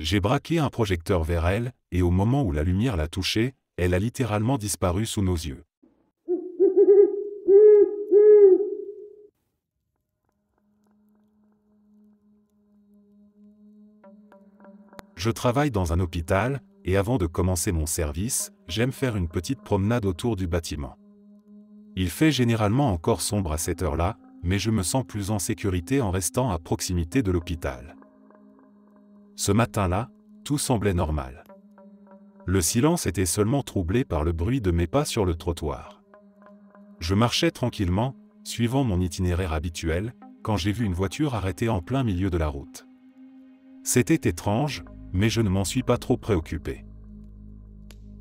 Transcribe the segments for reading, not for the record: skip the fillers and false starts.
J'ai braqué un projecteur vers elle, et au moment où la lumière l'a touchée, elle a littéralement disparu sous nos yeux. Je travaille dans un hôpital, et avant de commencer mon service, j'aime faire une petite promenade autour du bâtiment. Il fait généralement encore sombre à cette heure-là, mais je me sens plus en sécurité en restant à proximité de l'hôpital. Ce matin-là, tout semblait normal. Le silence était seulement troublé par le bruit de mes pas sur le trottoir. Je marchais tranquillement, suivant mon itinéraire habituel, quand j'ai vu une voiture arrêtée en plein milieu de la route. C'était étrange, mais je ne m'en suis pas trop préoccupé.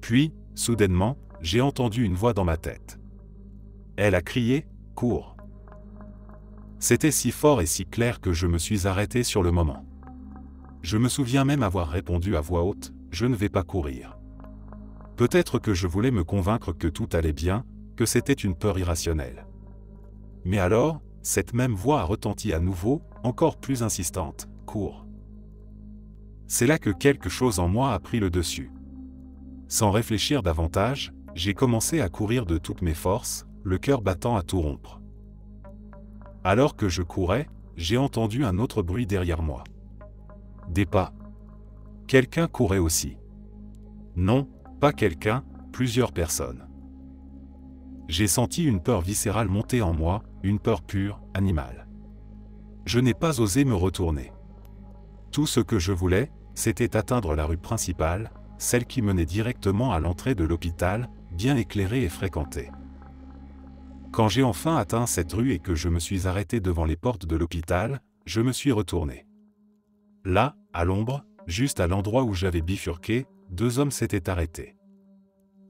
Puis, soudainement, j'ai entendu une voix dans ma tête. Elle a crié « Cours !» C'était si fort et si clair que je me suis arrêté sur le moment. Je me souviens même avoir répondu à voix haute « Je ne vais pas courir ». Peut-être que je voulais me convaincre que tout allait bien, que c'était une peur irrationnelle. Mais alors, cette même voix a retenti à nouveau, encore plus insistante « Cours !» C'est là que quelque chose en moi a pris le dessus. Sans réfléchir davantage, j'ai commencé à courir de toutes mes forces, le cœur battant à tout rompre. Alors que je courais, j'ai entendu un autre bruit derrière moi. Des pas. Quelqu'un courait aussi. Non, pas quelqu'un, plusieurs personnes. J'ai senti une peur viscérale monter en moi, une peur pure, animale. Je n'ai pas osé me retourner. Tout ce que je voulais, c'était atteindre la rue principale, celle qui menait directement à l'entrée de l'hôpital, bien éclairée et fréquentée. Quand j'ai enfin atteint cette rue et que je me suis arrêté devant les portes de l'hôpital, je me suis retourné. Là, à l'ombre, juste à l'endroit où j'avais bifurqué, deux hommes s'étaient arrêtés.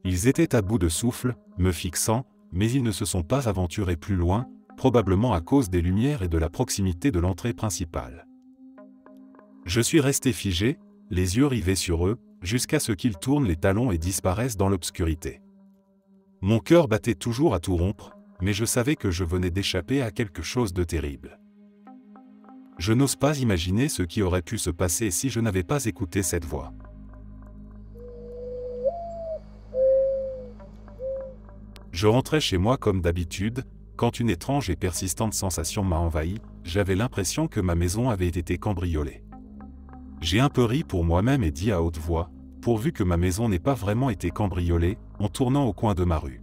Ils étaient à bout de souffle, me fixant, mais ils ne se sont pas aventurés plus loin, probablement à cause des lumières et de la proximité de l'entrée principale. Je suis resté figé, les yeux rivés sur eux, jusqu'à ce qu'ils tournent les talons et disparaissent dans l'obscurité. Mon cœur battait toujours à tout rompre, mais je savais que je venais d'échapper à quelque chose de terrible. Je n'ose pas imaginer ce qui aurait pu se passer si je n'avais pas écouté cette voix. Je rentrais chez moi comme d'habitude, quand une étrange et persistante sensation m'a envahi, j'avais l'impression que ma maison avait été cambriolée. J'ai un peu ri pour moi-même et dit à haute voix, pourvu que ma maison n'ait pas vraiment été cambriolée, en tournant au coin de ma rue.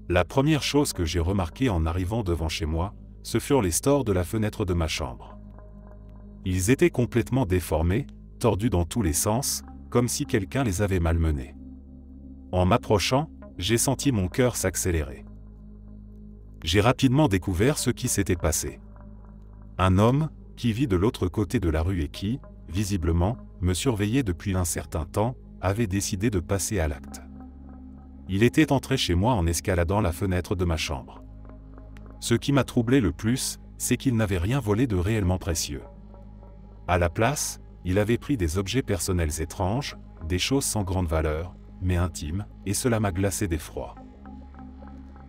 La première chose que j'ai remarquée en arrivant devant chez moi, ce furent les stores de la fenêtre de ma chambre. Ils étaient complètement déformés, tordus dans tous les sens, comme si quelqu'un les avait malmenés. En m'approchant, j'ai senti mon cœur s'accélérer. J'ai rapidement découvert ce qui s'était passé. Un homme, qui vit de l'autre côté de la rue et qui, visiblement, me surveillait depuis un certain temps, avait décidé de passer à l'acte. Il était entré chez moi en escaladant la fenêtre de ma chambre. Ce qui m'a troublé le plus, c'est qu'il n'avait rien volé de réellement précieux. À la place, il avait pris des objets personnels étranges, des choses sans grande valeur, mais intimes, et cela m'a glacé d'effroi.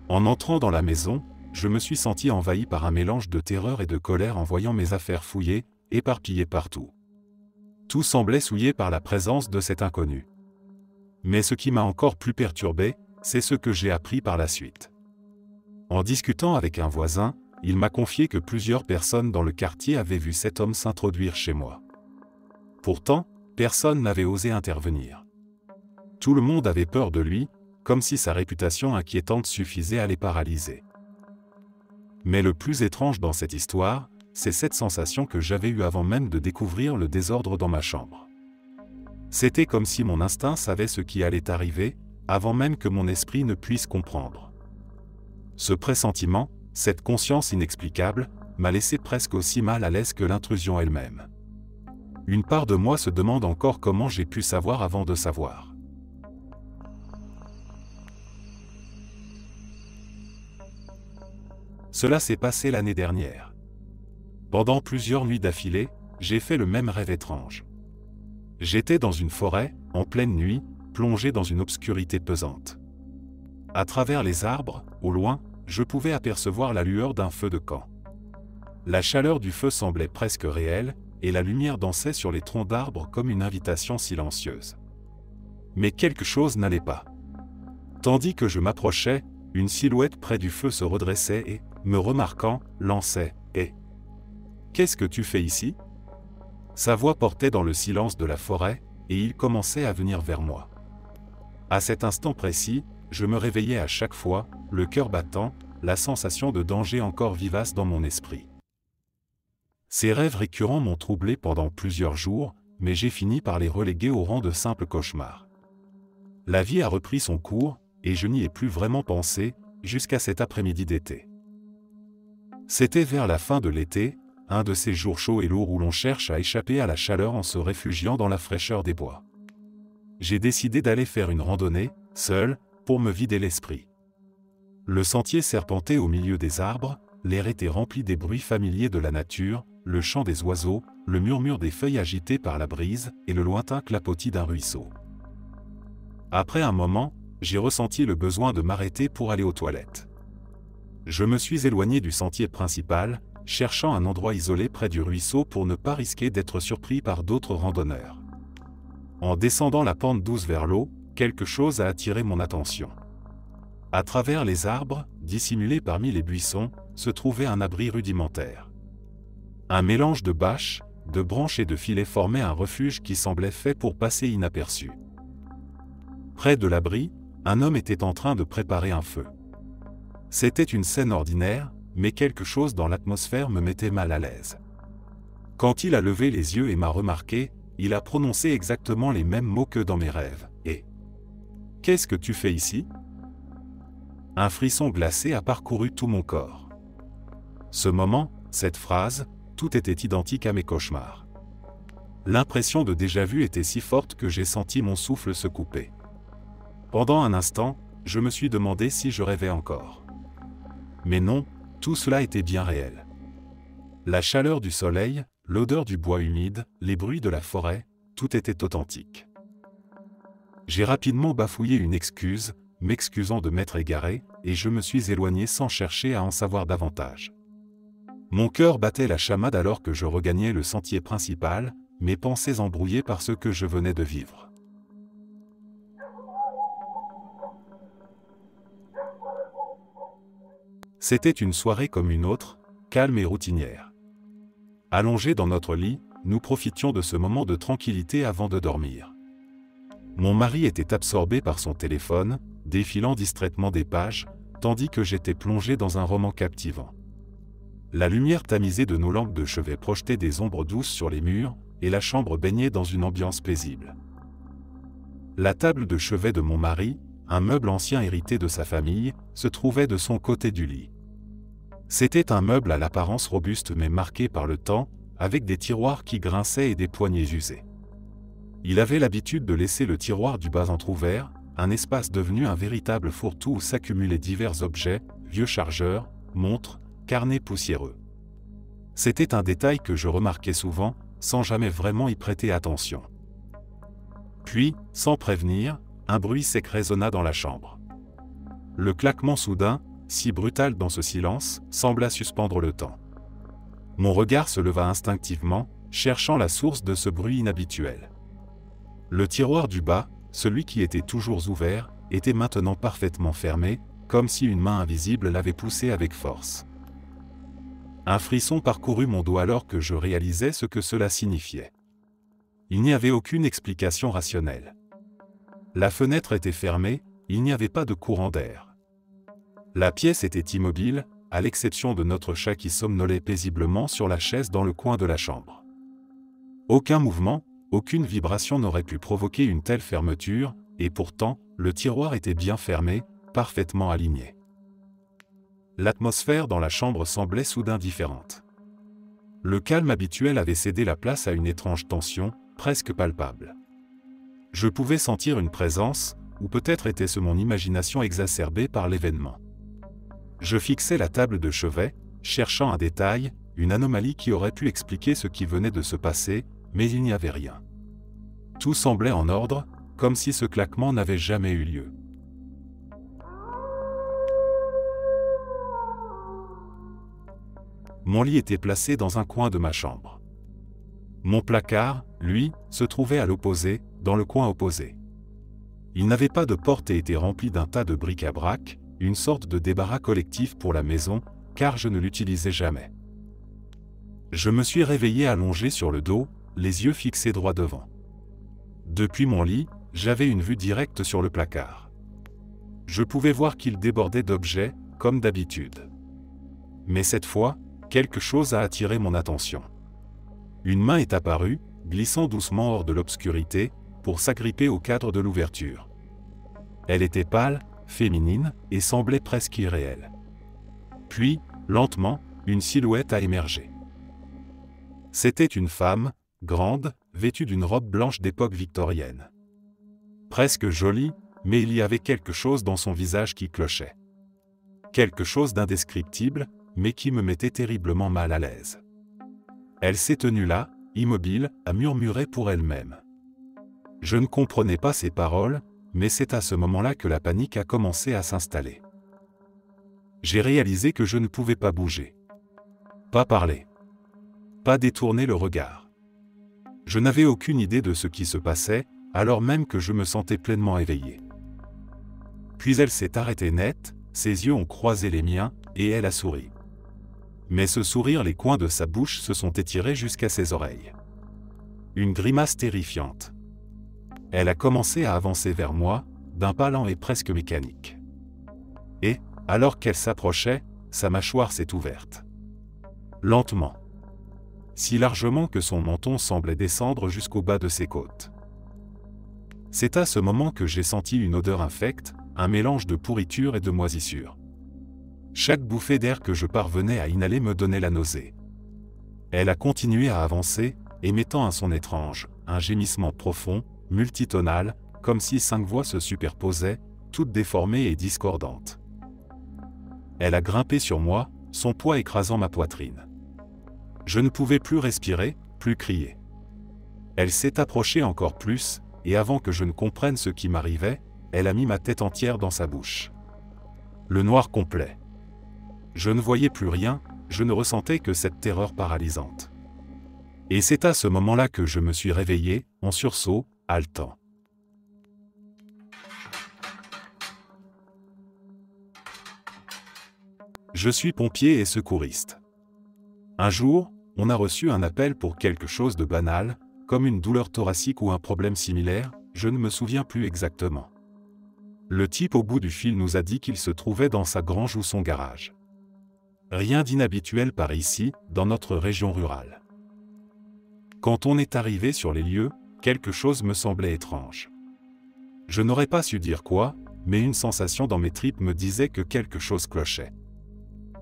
En entrant dans la maison, je me suis senti envahi par un mélange de terreur et de colère en voyant mes affaires fouillées, éparpillées partout. Tout semblait souillé par la présence de cet inconnu. Mais ce qui m'a encore plus perturbé, c'est ce que j'ai appris par la suite. En discutant avec un voisin, il m'a confié que plusieurs personnes dans le quartier avaient vu cet homme s'introduire chez moi. Pourtant, personne n'avait osé intervenir. Tout le monde avait peur de lui, comme si sa réputation inquiétante suffisait à les paralyser. Mais le plus étrange dans cette histoire, c'est cette sensation que j'avais eue avant même de découvrir le désordre dans ma chambre. C'était comme si mon instinct savait ce qui allait arriver, avant même que mon esprit ne puisse comprendre. Ce pressentiment, cette conscience inexplicable, m'a laissé presque aussi mal à l'aise que l'intrusion elle-même. Une part de moi se demande encore comment j'ai pu savoir avant de savoir. Cela s'est passé l'année dernière. Pendant plusieurs nuits d'affilée, j'ai fait le même rêve étrange. J'étais dans une forêt, en pleine nuit, plongé dans une obscurité pesante. À travers les arbres, au loin, je pouvais apercevoir la lueur d'un feu de camp. La chaleur du feu semblait presque réelle, et la lumière dansait sur les troncs d'arbres comme une invitation silencieuse. Mais quelque chose n'allait pas. Tandis que je m'approchais, une silhouette près du feu se redressait et, me remarquant, lançait « Hé ! Qu'est-ce que tu fais ici ?» Sa voix portait dans le silence de la forêt, et il commençait à venir vers moi. À cet instant précis, je me réveillais à chaque fois, le cœur battant, la sensation de danger encore vivace dans mon esprit. Ces rêves récurrents m'ont troublé pendant plusieurs jours, mais j'ai fini par les reléguer au rang de simples cauchemars. La vie a repris son cours, et je n'y ai plus vraiment pensé, jusqu'à cet après-midi d'été. C'était vers la fin de l'été, un de ces jours chauds et lourds où l'on cherche à échapper à la chaleur en se réfugiant dans la fraîcheur des bois. J'ai décidé d'aller faire une randonnée, seul, pour me vider l'esprit. Le sentier serpentait au milieu des arbres, l'air était rempli des bruits familiers de la nature, le chant des oiseaux, le murmure des feuilles agitées par la brise et le lointain clapotis d'un ruisseau. Après un moment, j'ai ressenti le besoin de m'arrêter pour aller aux toilettes. Je me suis éloigné du sentier principal, cherchant un endroit isolé près du ruisseau pour ne pas risquer d'être surpris par d'autres randonneurs. En descendant la pente douce vers l'eau, quelque chose a attiré mon attention. À travers les arbres, dissimulés parmi les buissons, se trouvait un abri rudimentaire. Un mélange de bâches, de branches et de filets formait un refuge qui semblait fait pour passer inaperçu. Près de l'abri, un homme était en train de préparer un feu. C'était une scène ordinaire, mais quelque chose dans l'atmosphère me mettait mal à l'aise. Quand il a levé les yeux et m'a remarqué, il a prononcé exactement les mêmes mots que dans mes rêves. « Et qu'est-ce que tu fais ici ?» Un frisson glacé a parcouru tout mon corps. Ce moment, cette phrase, tout était identique à mes cauchemars. L'impression de déjà-vu était si forte que j'ai senti mon souffle se couper. Pendant un instant, je me suis demandé si je rêvais encore. Mais non, tout cela était bien réel. La chaleur du soleil, l'odeur du bois humide, les bruits de la forêt, tout était authentique. J'ai rapidement bafouillé une excuse, m'excusant de m'être égaré, et je me suis éloigné sans chercher à en savoir davantage. Mon cœur battait la chamade alors que je regagnais le sentier principal, mes pensées embrouillées par ce que je venais de vivre. C'était une soirée comme une autre, calme et routinière. Allongés dans notre lit, nous profitions de ce moment de tranquillité avant de dormir. Mon mari était absorbé par son téléphone, défilant distraitement des pages, tandis que j'étais plongé dans un roman captivant. La lumière tamisée de nos lampes de chevet projetait des ombres douces sur les murs, et la chambre baignait dans une ambiance paisible. La table de chevet de mon mari, un meuble ancien hérité de sa famille, se trouvait de son côté du lit. C'était un meuble à l'apparence robuste mais marqué par le temps, avec des tiroirs qui grinçaient et des poignées usées. Il avait l'habitude de laisser le tiroir du bas entrouvert, un espace devenu un véritable fourre-tout où s'accumulaient divers objets, vieux chargeurs, montres, carnets poussiéreux. C'était un détail que je remarquais souvent, sans jamais vraiment y prêter attention. Puis, sans prévenir, un bruit sec résonna dans la chambre. Le claquement soudain, si brutal dans ce silence, sembla suspendre le temps. Mon regard se leva instinctivement, cherchant la source de ce bruit inhabituel. Le tiroir du bas, celui qui était toujours ouvert, était maintenant parfaitement fermé, comme si une main invisible l'avait poussé avec force. Un frisson parcourut mon dos alors que je réalisais ce que cela signifiait. Il n'y avait aucune explication rationnelle. La fenêtre était fermée, il n'y avait pas de courant d'air. La pièce était immobile, à l'exception de notre chat qui somnolait paisiblement sur la chaise dans le coin de la chambre. Aucun mouvement, aucune vibration n'aurait pu provoquer une telle fermeture, et pourtant, le tiroir était bien fermé, parfaitement aligné. L'atmosphère dans la chambre semblait soudain différente. Le calme habituel avait cédé la place à une étrange tension, presque palpable. Je pouvais sentir une présence, ou peut-être était-ce mon imagination exacerbée par l'événement. Je fixais la table de chevet, cherchant un détail, une anomalie qui aurait pu expliquer ce qui venait de se passer, mais il n'y avait rien. Tout semblait en ordre, comme si ce claquement n'avait jamais eu lieu. Mon lit était placé dans un coin de ma chambre. Mon placard, lui, se trouvait à l'opposé, dans le coin opposé. Il n'avait pas de porte et était rempli d'un tas de bric-à-brac, une sorte de débarras collectif pour la maison, car je ne l'utilisais jamais. Je me suis réveillé allongé sur le dos, les yeux fixés droit devant. Depuis mon lit, j'avais une vue directe sur le placard. Je pouvais voir qu'il débordait d'objets, comme d'habitude. Mais cette fois, quelque chose a attiré mon attention. Une main est apparue, glissant doucement hors de l'obscurité, pour s'agripper au cadre de l'ouverture. Elle était pâle, féminine, et semblait presque irréelle. Puis, lentement, une silhouette a émergé. C'était une femme, grande, vêtue d'une robe blanche d'époque victorienne. Presque jolie, mais il y avait quelque chose dans son visage qui clochait. Quelque chose d'indescriptible, mais qui me mettait terriblement mal à l'aise. Elle s'est tenue là, immobile, à murmurer pour elle-même. Je ne comprenais pas ses paroles, mais c'est à ce moment-là que la panique a commencé à s'installer. J'ai réalisé que je ne pouvais pas bouger. Pas parler. Pas détourner le regard. Je n'avais aucune idée de ce qui se passait, alors même que je me sentais pleinement éveillé. Puis elle s'est arrêtée net, ses yeux ont croisé les miens, et elle a souri. Mais ce sourire, les coins de sa bouche se sont étirés jusqu'à ses oreilles. Une grimace terrifiante. Elle a commencé à avancer vers moi, d'un pas lent et presque mécanique. Et, alors qu'elle s'approchait, sa mâchoire s'est ouverte. Lentement. Si largement que son menton semblait descendre jusqu'au bas de ses côtes. C'est à ce moment que j'ai senti une odeur infecte, un mélange de pourriture et de moisissure. Chaque bouffée d'air que je parvenais à inhaler me donnait la nausée. Elle a continué à avancer, émettant un son étrange, un gémissement profond, multitonal, comme si 5 voix se superposaient, toutes déformées et discordantes. Elle a grimpé sur moi, son poids écrasant ma poitrine. Je ne pouvais plus respirer, plus crier. Elle s'est approchée encore plus, et avant que je ne comprenne ce qui m'arrivait, elle a mis ma tête entière dans sa bouche. Le noir complet. Je ne voyais plus rien, je ne ressentais que cette terreur paralysante. Et c'est à ce moment-là que je me suis réveillé, en sursaut, haletant. Je suis pompier et secouriste. Un jour, on a reçu un appel pour quelque chose de banal, comme une douleur thoracique ou un problème similaire, je ne me souviens plus exactement. Le type au bout du fil nous a dit qu'il se trouvait dans sa grange ou son garage. Rien d'inhabituel par ici, dans notre région rurale. Quand on est arrivé sur les lieux, quelque chose me semblait étrange. Je n'aurais pas su dire quoi, mais une sensation dans mes tripes me disait que quelque chose clochait.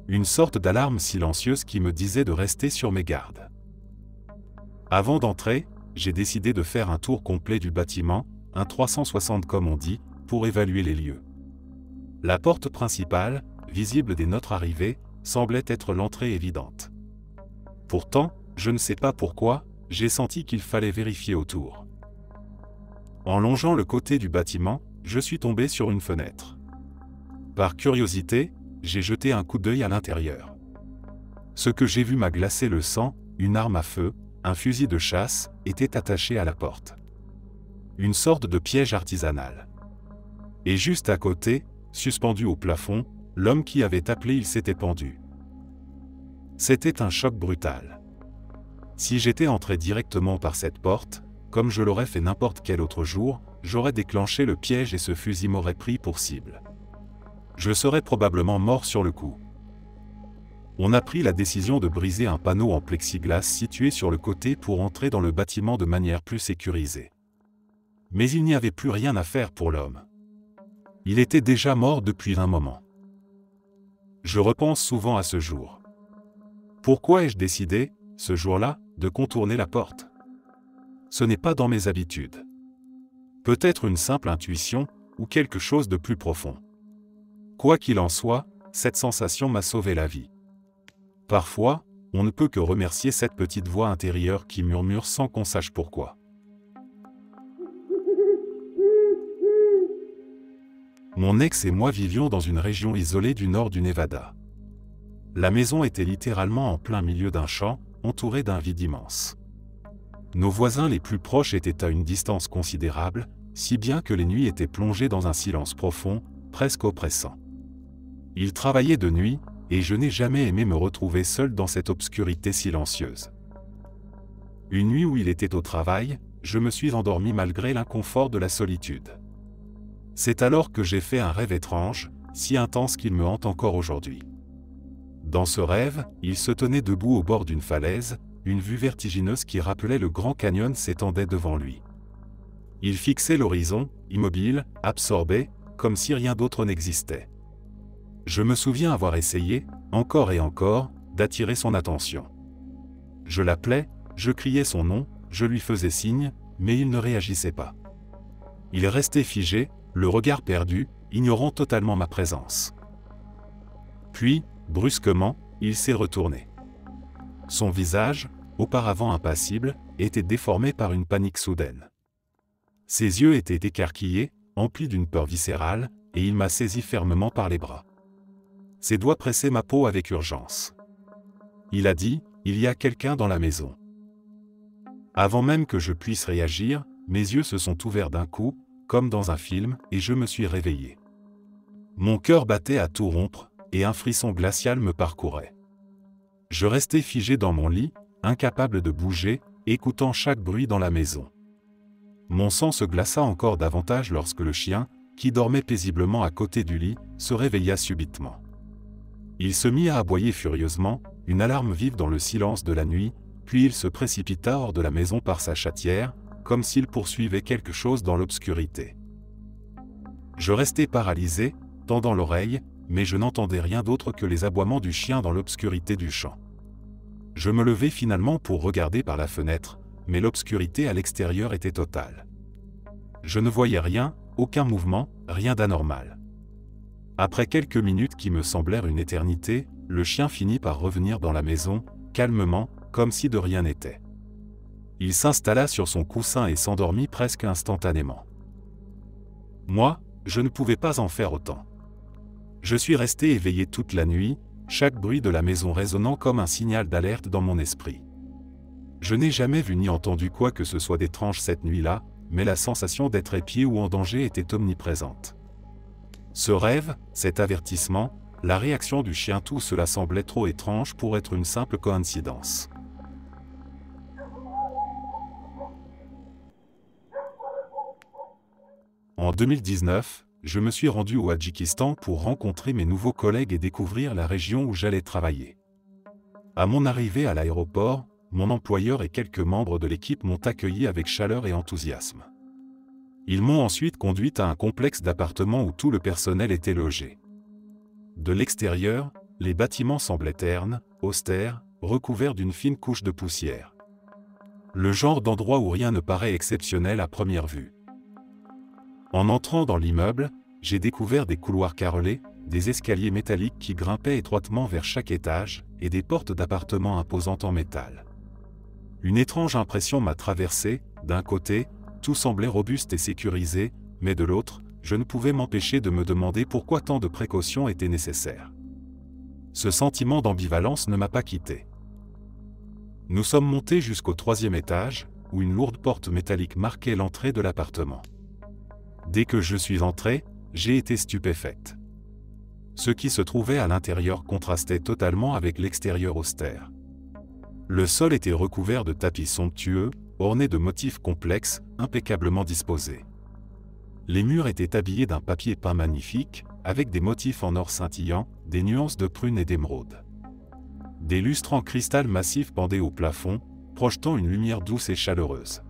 Une sorte d'alarme silencieuse qui me disait de rester sur mes gardes. Avant d'entrer, j'ai décidé de faire un tour complet du bâtiment, un 360 comme on dit, pour évaluer les lieux. La porte principale, visible dès notre arrivée, semblait être l'entrée évidente. Pourtant, je ne sais pas pourquoi, j'ai senti qu'il fallait vérifier autour. En longeant le côté du bâtiment, je suis tombé sur une fenêtre. Par curiosité, j'ai jeté un coup d'œil à l'intérieur. Ce que j'ai vu m'a glacé le sang, une arme à feu, un fusil de chasse, était attaché à la porte. Une sorte de piège artisanal. Et juste à côté, suspendu au plafond, l'homme qui avait appelé il s'était pendu. C'était un choc brutal. Si j'étais entré directement par cette porte, comme je l'aurais fait n'importe quel autre jour, j'aurais déclenché le piège et ce fusil m'aurait pris pour cible. Je serais probablement mort sur le coup. On a pris la décision de briser un panneau en plexiglas situé sur le côté pour entrer dans le bâtiment de manière plus sécurisée. Mais il n'y avait plus rien à faire pour l'homme. Il était déjà mort depuis un moment. Je repense souvent à ce jour. Pourquoi ai-je décidé, ce jour-là, de contourner la porte? Ce n'est pas dans mes habitudes. Peut-être une simple intuition, ou quelque chose de plus profond. Quoi qu'il en soit, cette sensation m'a sauvé la vie. Parfois, on ne peut que remercier cette petite voix intérieure qui murmure sans qu'on sache pourquoi. Mon ex et moi vivions dans une région isolée du nord du Nevada. La maison était littéralement en plein milieu d'un champ, entourée d'un vide immense. Nos voisins les plus proches étaient à une distance considérable, si bien que les nuits étaient plongées dans un silence profond, presque oppressant. Ils travaillaient de nuit, et je n'ai jamais aimé me retrouver seul dans cette obscurité silencieuse. Une nuit où il était au travail, je me suis endormi malgré l'inconfort de la solitude. C'est alors que j'ai fait un rêve étrange, si intense qu'il me hante encore aujourd'hui. Dans ce rêve, il se tenait debout au bord d'une falaise, une vue vertigineuse qui rappelait le Grand Canyon s'étendait devant lui. Il fixait l'horizon, immobile, absorbé, comme si rien d'autre n'existait. Je me souviens avoir essayé, encore et encore, d'attirer son attention. Je l'appelais, je criais son nom, je lui faisais signe, mais il ne réagissait pas. Il restait figé, le regard perdu, ignorant totalement ma présence. Puis, brusquement, il s'est retourné. Son visage, auparavant impassible, était déformé par une panique soudaine. Ses yeux étaient écarquillés, emplis d'une peur viscérale, et il m'a saisi fermement par les bras. Ses doigts pressaient ma peau avec urgence. Il a dit, « Il y a quelqu'un dans la maison ». Avant même que je puisse réagir, mes yeux se sont ouverts d'un coup, comme dans un film, et je me suis réveillé. Mon cœur battait à tout rompre, et un frisson glacial me parcourait. Je restais figé dans mon lit, incapable de bouger, écoutant chaque bruit dans la maison. Mon sang se glaça encore davantage lorsque le chien, qui dormait paisiblement à côté du lit, se réveilla subitement. Il se mit à aboyer furieusement, une alarme vive dans le silence de la nuit, puis il se précipita hors de la maison par sa chatière, comme s'il poursuivait quelque chose dans l'obscurité. Je restais paralysé, tendant l'oreille, mais je n'entendais rien d'autre que les aboiements du chien dans l'obscurité du champ. Je me levai finalement pour regarder par la fenêtre, mais l'obscurité à l'extérieur était totale. Je ne voyais rien, aucun mouvement, rien d'anormal. Après quelques minutes qui me semblèrent une éternité, le chien finit par revenir dans la maison, calmement, comme si de rien n'était. Il s'installa sur son coussin et s'endormit presque instantanément. Moi, je ne pouvais pas en faire autant. Je suis resté éveillé toute la nuit, chaque bruit de la maison résonnant comme un signal d'alerte dans mon esprit. Je n'ai jamais vu ni entendu quoi que ce soit d'étrange cette nuit-là, mais la sensation d'être épié ou en danger était omniprésente. Ce rêve, cet avertissement, la réaction du chien, tout cela semblait trop étrange pour être une simple coïncidence. En 2019, je me suis rendu au Tadjikistan pour rencontrer mes nouveaux collègues et découvrir la région où j'allais travailler. À mon arrivée à l'aéroport, mon employeur et quelques membres de l'équipe m'ont accueilli avec chaleur et enthousiasme. Ils m'ont ensuite conduit à un complexe d'appartements où tout le personnel était logé. De l'extérieur, les bâtiments semblaient ternes, austères, recouverts d'une fine couche de poussière. Le genre d'endroit où rien ne paraît exceptionnel à première vue. En entrant dans l'immeuble, j'ai découvert des couloirs carrelés, des escaliers métalliques qui grimpaient étroitement vers chaque étage, et des portes d'appartements imposantes en métal. Une étrange impression m'a traversé, d'un côté, tout semblait robuste et sécurisé, mais de l'autre, je ne pouvais m'empêcher de me demander pourquoi tant de précautions étaient nécessaires. Ce sentiment d'ambivalence ne m'a pas quitté. Nous sommes montés jusqu'au 3e étage, où une lourde porte métallique marquait l'entrée de l'appartement. Dès que je suis entré, j'ai été stupéfaite. Ce qui se trouvait à l'intérieur contrastait totalement avec l'extérieur austère. Le sol était recouvert de tapis somptueux, ornés de motifs complexes, impeccablement disposés. Les murs étaient habillés d'un papier peint magnifique, avec des motifs en or scintillant, des nuances de prune et d'émeraude. Des lustres en cristal massif pendaient au plafond, projetant une lumière douce et chaleureuse.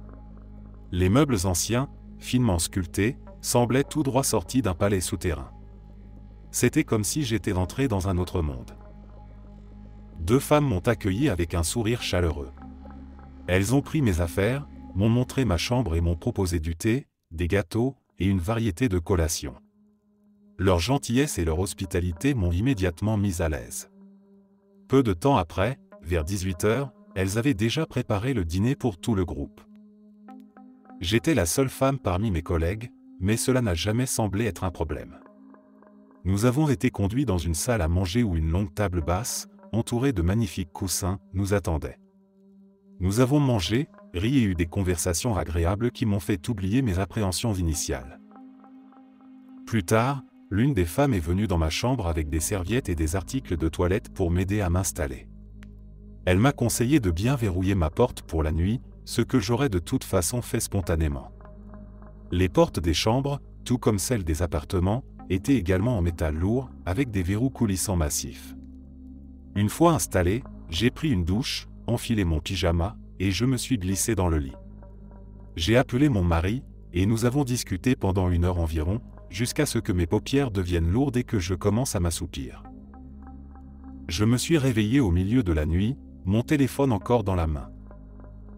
Les meubles anciens, finement sculptés, semblaient tout droit sortis d'un palais souterrain. C'était comme si j'étais entré dans un autre monde. 2 femmes m'ont accueilli avec un sourire chaleureux. Elles ont pris mes affaires, m'ont montré ma chambre et m'ont proposé du thé, des gâteaux et une variété de collations. Leur gentillesse et leur hospitalité m'ont immédiatement mis à l'aise. Peu de temps après, vers 18h, elles avaient déjà préparé le dîner pour tout le groupe. J'étais la seule femme parmi mes collègues, mais cela n'a jamais semblé être un problème. Nous avons été conduits dans une salle à manger où une longue table basse, entourée de magnifiques coussins, nous attendait. Nous avons mangé, ri et eut des conversations agréables qui m'ont fait oublier mes appréhensions initiales. Plus tard, l'une des femmes est venue dans ma chambre avec des serviettes et des articles de toilette pour m'aider à m'installer. Elle m'a conseillé de bien verrouiller ma porte pour la nuit, ce que j'aurais de toute façon fait spontanément. Les portes des chambres, tout comme celles des appartements, étaient également en métal lourd, avec des verrous coulissants massifs. Une fois installé, j'ai pris une douche, enfilé mon pyjama, et je me suis glissé dans le lit. J'ai appelé mon mari, et nous avons discuté pendant 1 heure environ, jusqu'à ce que mes paupières deviennent lourdes et que je commence à m'assoupir. Je me suis réveillé au milieu de la nuit, mon téléphone encore dans la main.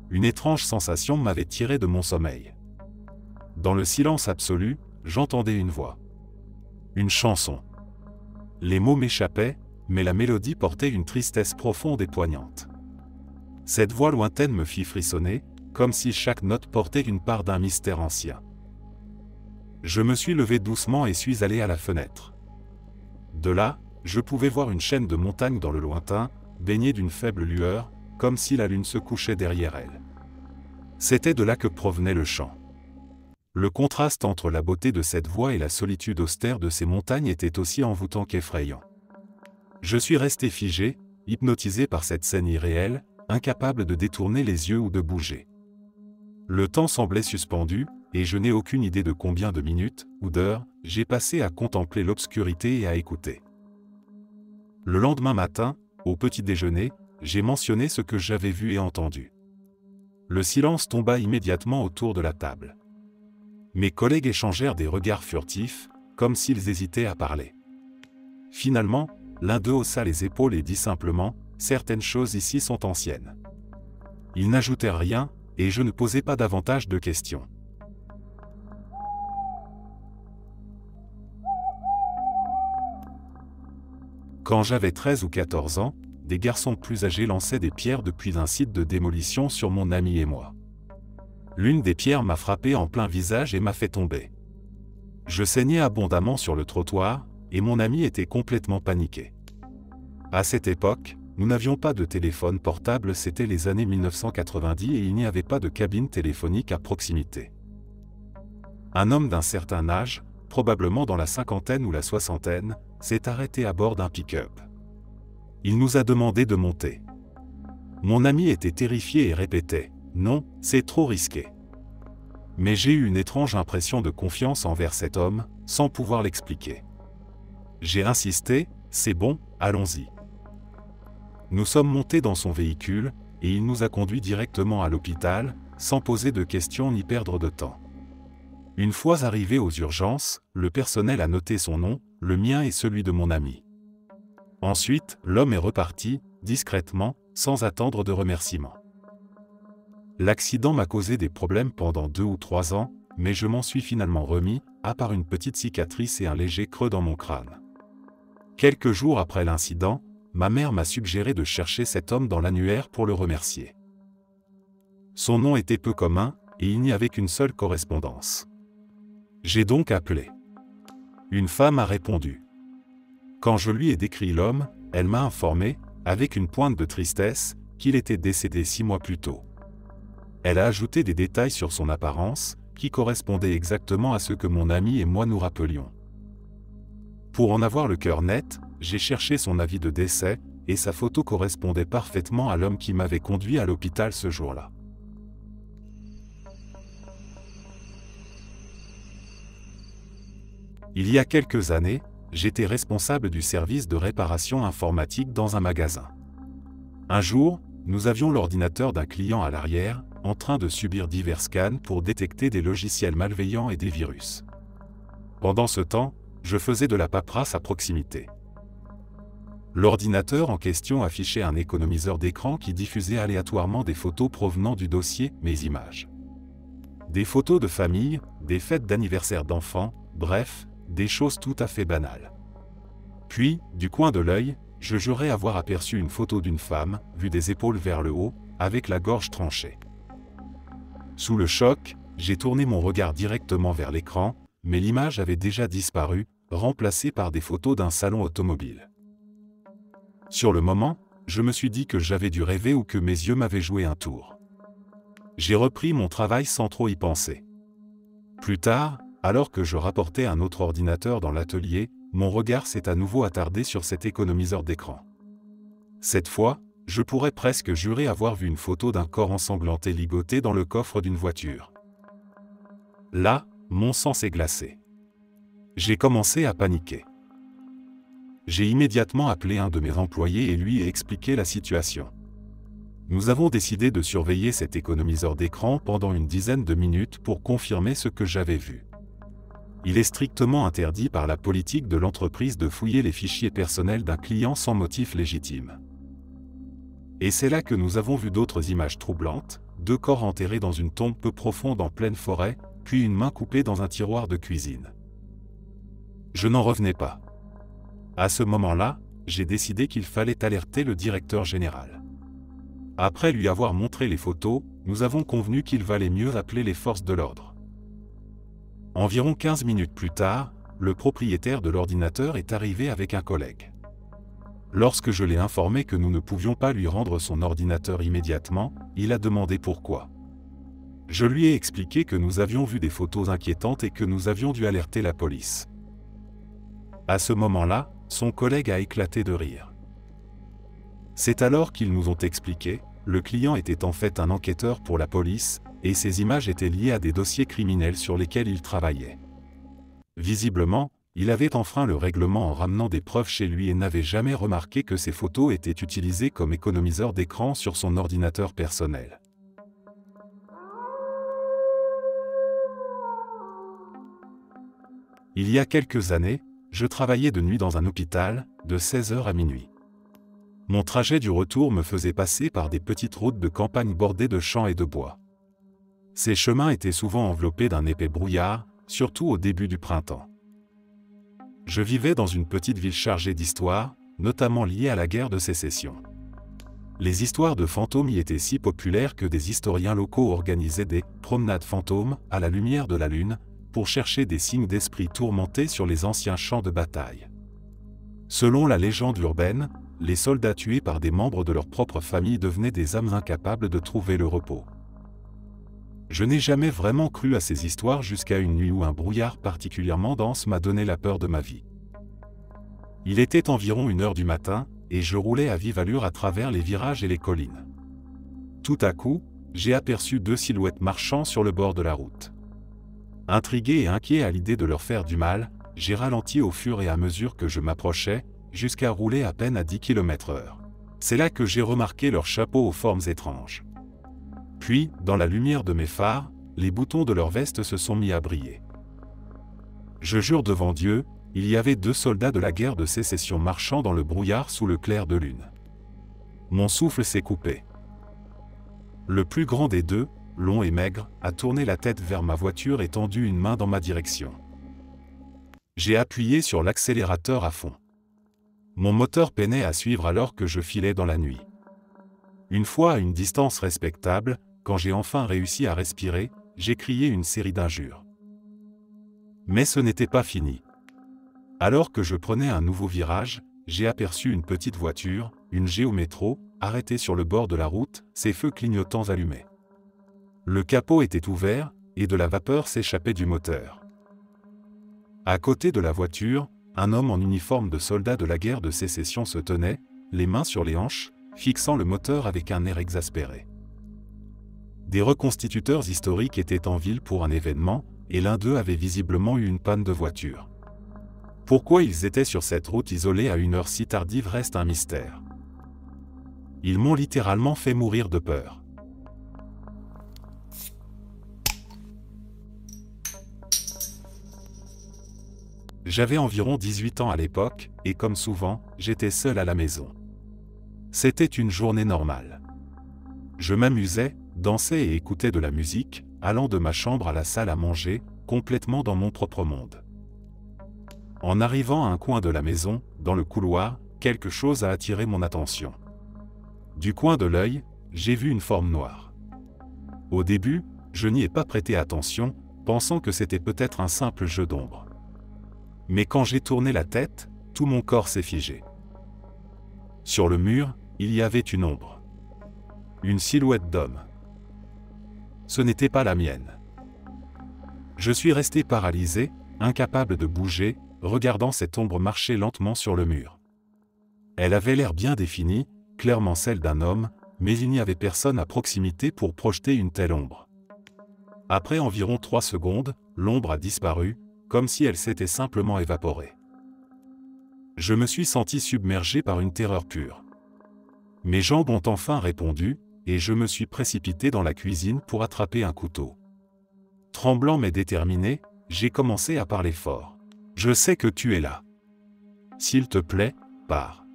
Une étrange sensation m'avait tiré de mon sommeil. Dans le silence absolu, j'entendais une voix. Une chanson. Les mots m'échappaient, mais la mélodie portait une tristesse profonde et poignante. Cette voix lointaine me fit frissonner, comme si chaque note portait une part d'un mystère ancien. Je me suis levé doucement et suis allé à la fenêtre. De là, je pouvais voir une chaîne de montagnes dans le lointain, baignée d'une faible lueur, comme si la lune se couchait derrière elle. C'était de là que provenait le chant. Le contraste entre la beauté de cette voix et la solitude austère de ces montagnes était aussi envoûtant qu'effrayant. Je suis resté figé, hypnotisé par cette scène irréelle, incapable de détourner les yeux ou de bouger. Le temps semblait suspendu, et je n'ai aucune idée de combien de minutes, ou d'heures, j'ai passé à contempler l'obscurité et à écouter. Le lendemain matin, au petit déjeuner, j'ai mentionné ce que j'avais vu et entendu. Le silence tomba immédiatement autour de la table. Mes collègues échangèrent des regards furtifs, comme s'ils hésitaient à parler. Finalement, l'un d'eux haussa les épaules et dit simplement « Certaines choses ici sont anciennes ». Ils n'ajoutèrent rien, et je ne posai pas davantage de questions. Quand j'avais 13 ou 14 ans, des garçons plus âgés lançaient des pierres depuis un site de démolition sur mon ami et moi. L'une des pierres m'a frappé en plein visage et m'a fait tomber. Je saignais abondamment sur le trottoir, et mon ami était complètement paniqué. À cette époque, nous n'avions pas de téléphone portable, c'était les années 1990 et il n'y avait pas de cabine téléphonique à proximité. Un homme d'un certain âge, probablement dans la cinquantaine ou la soixantaine, s'est arrêté à bord d'un pick-up. Il nous a demandé de monter. Mon ami était terrifié et répétait « Non, c'est trop risqué ». Mais j'ai eu une étrange impression de confiance envers cet homme, sans pouvoir l'expliquer. J'ai insisté « C'est bon, allons-y ». Nous sommes montés dans son véhicule, et il nous a conduits directement à l'hôpital, sans poser de questions ni perdre de temps. Une fois arrivé aux urgences, le personnel a noté son nom, le mien et celui de mon ami. Ensuite, l'homme est reparti, discrètement, sans attendre de remerciements. L'accident m'a causé des problèmes pendant 2 ou 3 ans, mais je m'en suis finalement remis, à part une petite cicatrice et un léger creux dans mon crâne. Quelques jours après l'incident, ma mère m'a suggéré de chercher cet homme dans l'annuaire pour le remercier. Son nom était peu commun, et il n'y avait qu'une seule correspondance. J'ai donc appelé. Une femme a répondu. Quand je lui ai décrit l'homme, elle m'a informé, avec une pointe de tristesse, qu'il était décédé 6 mois plus tôt. Elle a ajouté des détails sur son apparence, qui correspondaient exactement à ce que mon ami et moi nous rappelions. Pour en avoir le cœur net, j'ai cherché son avis de décès, et sa photo correspondait parfaitement à l'homme qui m'avait conduit à l'hôpital ce jour-là. Il y a quelques années, j'étais responsable du service de réparation informatique dans un magasin. Un jour, nous avions l'ordinateur d'un client à l'arrière, en train de subir divers scans pour détecter des logiciels malveillants et des virus. Pendant ce temps, je faisais de la paperasse à proximité. L'ordinateur en question affichait un économiseur d'écran qui diffusait aléatoirement des photos provenant du dossier « Mes images ». Des photos de famille, des fêtes d'anniversaire d'enfants, bref, des choses tout à fait banales. Puis, du coin de l'œil, je jurais avoir aperçu une photo d'une femme, vue des épaules vers le haut, avec la gorge tranchée. Sous le choc, j'ai tourné mon regard directement vers l'écran, mais l'image avait déjà disparu, remplacée par des photos d'un salon automobile. Sur le moment, je me suis dit que j'avais dû rêver ou que mes yeux m'avaient joué un tour. J'ai repris mon travail sans trop y penser. Plus tard, alors que je rapportais un autre ordinateur dans l'atelier, mon regard s'est à nouveau attardé sur cet économiseur d'écran. Cette fois, je pourrais presque jurer avoir vu une photo d'un corps ensanglanté ligoté dans le coffre d'une voiture. Là, mon sang s'est glacé. J'ai commencé à paniquer. J'ai immédiatement appelé un de mes employés et lui ai expliqué la situation. Nous avons décidé de surveiller cet économiseur d'écran pendant une dizaine de minutes pour confirmer ce que j'avais vu. Il est strictement interdit par la politique de l'entreprise de fouiller les fichiers personnels d'un client sans motif légitime. Et c'est là que nous avons vu d'autres images troublantes, 2 corps enterrés dans une tombe peu profonde en pleine forêt, puis une main coupée dans un tiroir de cuisine. Je n'en revenais pas. À ce moment-là, j'ai décidé qu'il fallait alerter le directeur général. Après lui avoir montré les photos, nous avons convenu qu'il valait mieux appeler les forces de l'ordre. Environ 15 minutes plus tard, le propriétaire de l'ordinateur est arrivé avec un collègue. Lorsque je l'ai informé que nous ne pouvions pas lui rendre son ordinateur immédiatement, il a demandé pourquoi. Je lui ai expliqué que nous avions vu des photos inquiétantes et que nous avions dû alerter la police. À ce moment-là, son collègue a éclaté de rire. C'est alors qu'ils nous ont expliqué, le client était en fait un enquêteur pour la police, et ces images étaient liées à des dossiers criminels sur lesquels il travaillait. Visiblement, il avait enfreint le règlement en ramenant des preuves chez lui et n'avait jamais remarqué que ces photos étaient utilisées comme économiseur d'écran sur son ordinateur personnel. Il y a quelques années, je travaillais de nuit dans un hôpital, de 16h à minuit. Mon trajet du retour me faisait passer par des petites routes de campagne bordées de champs et de bois. Ces chemins étaient souvent enveloppés d'un épais brouillard, surtout au début du printemps. Je vivais dans une petite ville chargée d'histoires, notamment liées à la guerre de Sécession. Les histoires de fantômes y étaient si populaires que des historiens locaux organisaient des « promenades fantômes » à la lumière de la lune, pour chercher des signes d'esprits tourmentés sur les anciens champs de bataille. Selon la légende urbaine, les soldats tués par des membres de leur propre famille devenaient des âmes incapables de trouver le repos. Je n'ai jamais vraiment cru à ces histoires jusqu'à une nuit où un brouillard particulièrement dense m'a donné la peur de ma vie. Il était environ 1h du matin, et je roulais à vive allure à travers les virages et les collines. Tout à coup, j'ai aperçu 2 silhouettes marchant sur le bord de la route. Intrigué et inquiet à l'idée de leur faire du mal, j'ai ralenti au fur et à mesure que je m'approchais, jusqu'à rouler à peine à 10 km/h. C'est là que j'ai remarqué leurs chapeaux aux formes étranges. Puis, dans la lumière de mes phares, les boutons de leur veste se sont mis à briller. Je jure devant Dieu, il y avait 2 soldats de la guerre de Sécession marchant dans le brouillard sous le clair de lune. Mon souffle s'est coupé. Le plus grand des 2, long et maigre, a tourné la tête vers ma voiture et tendu une main dans ma direction. J'ai appuyé sur l'accélérateur à fond. Mon moteur peinait à suivre alors que je filais dans la nuit. Une fois à une distance respectable, quand j'ai enfin réussi à respirer, j'ai crié une série d'injures. Mais ce n'était pas fini. Alors que je prenais un nouveau virage, j'ai aperçu une petite voiture, une Géo Métro, arrêtée sur le bord de la route, ses feux clignotants allumés. Le capot était ouvert, et de la vapeur s'échappait du moteur. À côté de la voiture, un homme en uniforme de soldat de la guerre de Sécession se tenait, les mains sur les hanches, fixant le moteur avec un air exaspéré. Des reconstituteurs historiques étaient en ville pour un événement, et l'un d'eux avait visiblement eu une panne de voiture. Pourquoi ils étaient sur cette route isolée à une heure si tardive reste un mystère. Ils m'ont littéralement fait mourir de peur. J'avais environ 18 ans à l'époque, et comme souvent, j'étais seul à la maison. C'était une journée normale. Je m'amusais, dansais et écoutais de la musique, allant de ma chambre à la salle à manger, complètement dans mon propre monde. En arrivant à un coin de la maison, dans le couloir, quelque chose a attiré mon attention. Du coin de l'œil, j'ai vu une forme noire. Au début, je n'y ai pas prêté attention, pensant que c'était peut-être un simple jeu d'ombre. Mais quand j'ai tourné la tête, tout mon corps s'est figé. Sur le mur, il y avait une ombre. Une silhouette d'homme. Ce n'était pas la mienne. Je suis resté paralysé, incapable de bouger, regardant cette ombre marcher lentement sur le mur. Elle avait l'air bien définie, clairement celle d'un homme, mais il n'y avait personne à proximité pour projeter une telle ombre. Après environ 3 secondes, l'ombre a disparu, comme si elle s'était simplement évaporée. Je me suis senti submergé par une terreur pure. Mes jambes ont enfin répondu, et je me suis précipité dans la cuisine pour attraper un couteau. Tremblant mais déterminé, j'ai commencé à parler fort. « Je sais que tu es là. S'il te plaît, pars.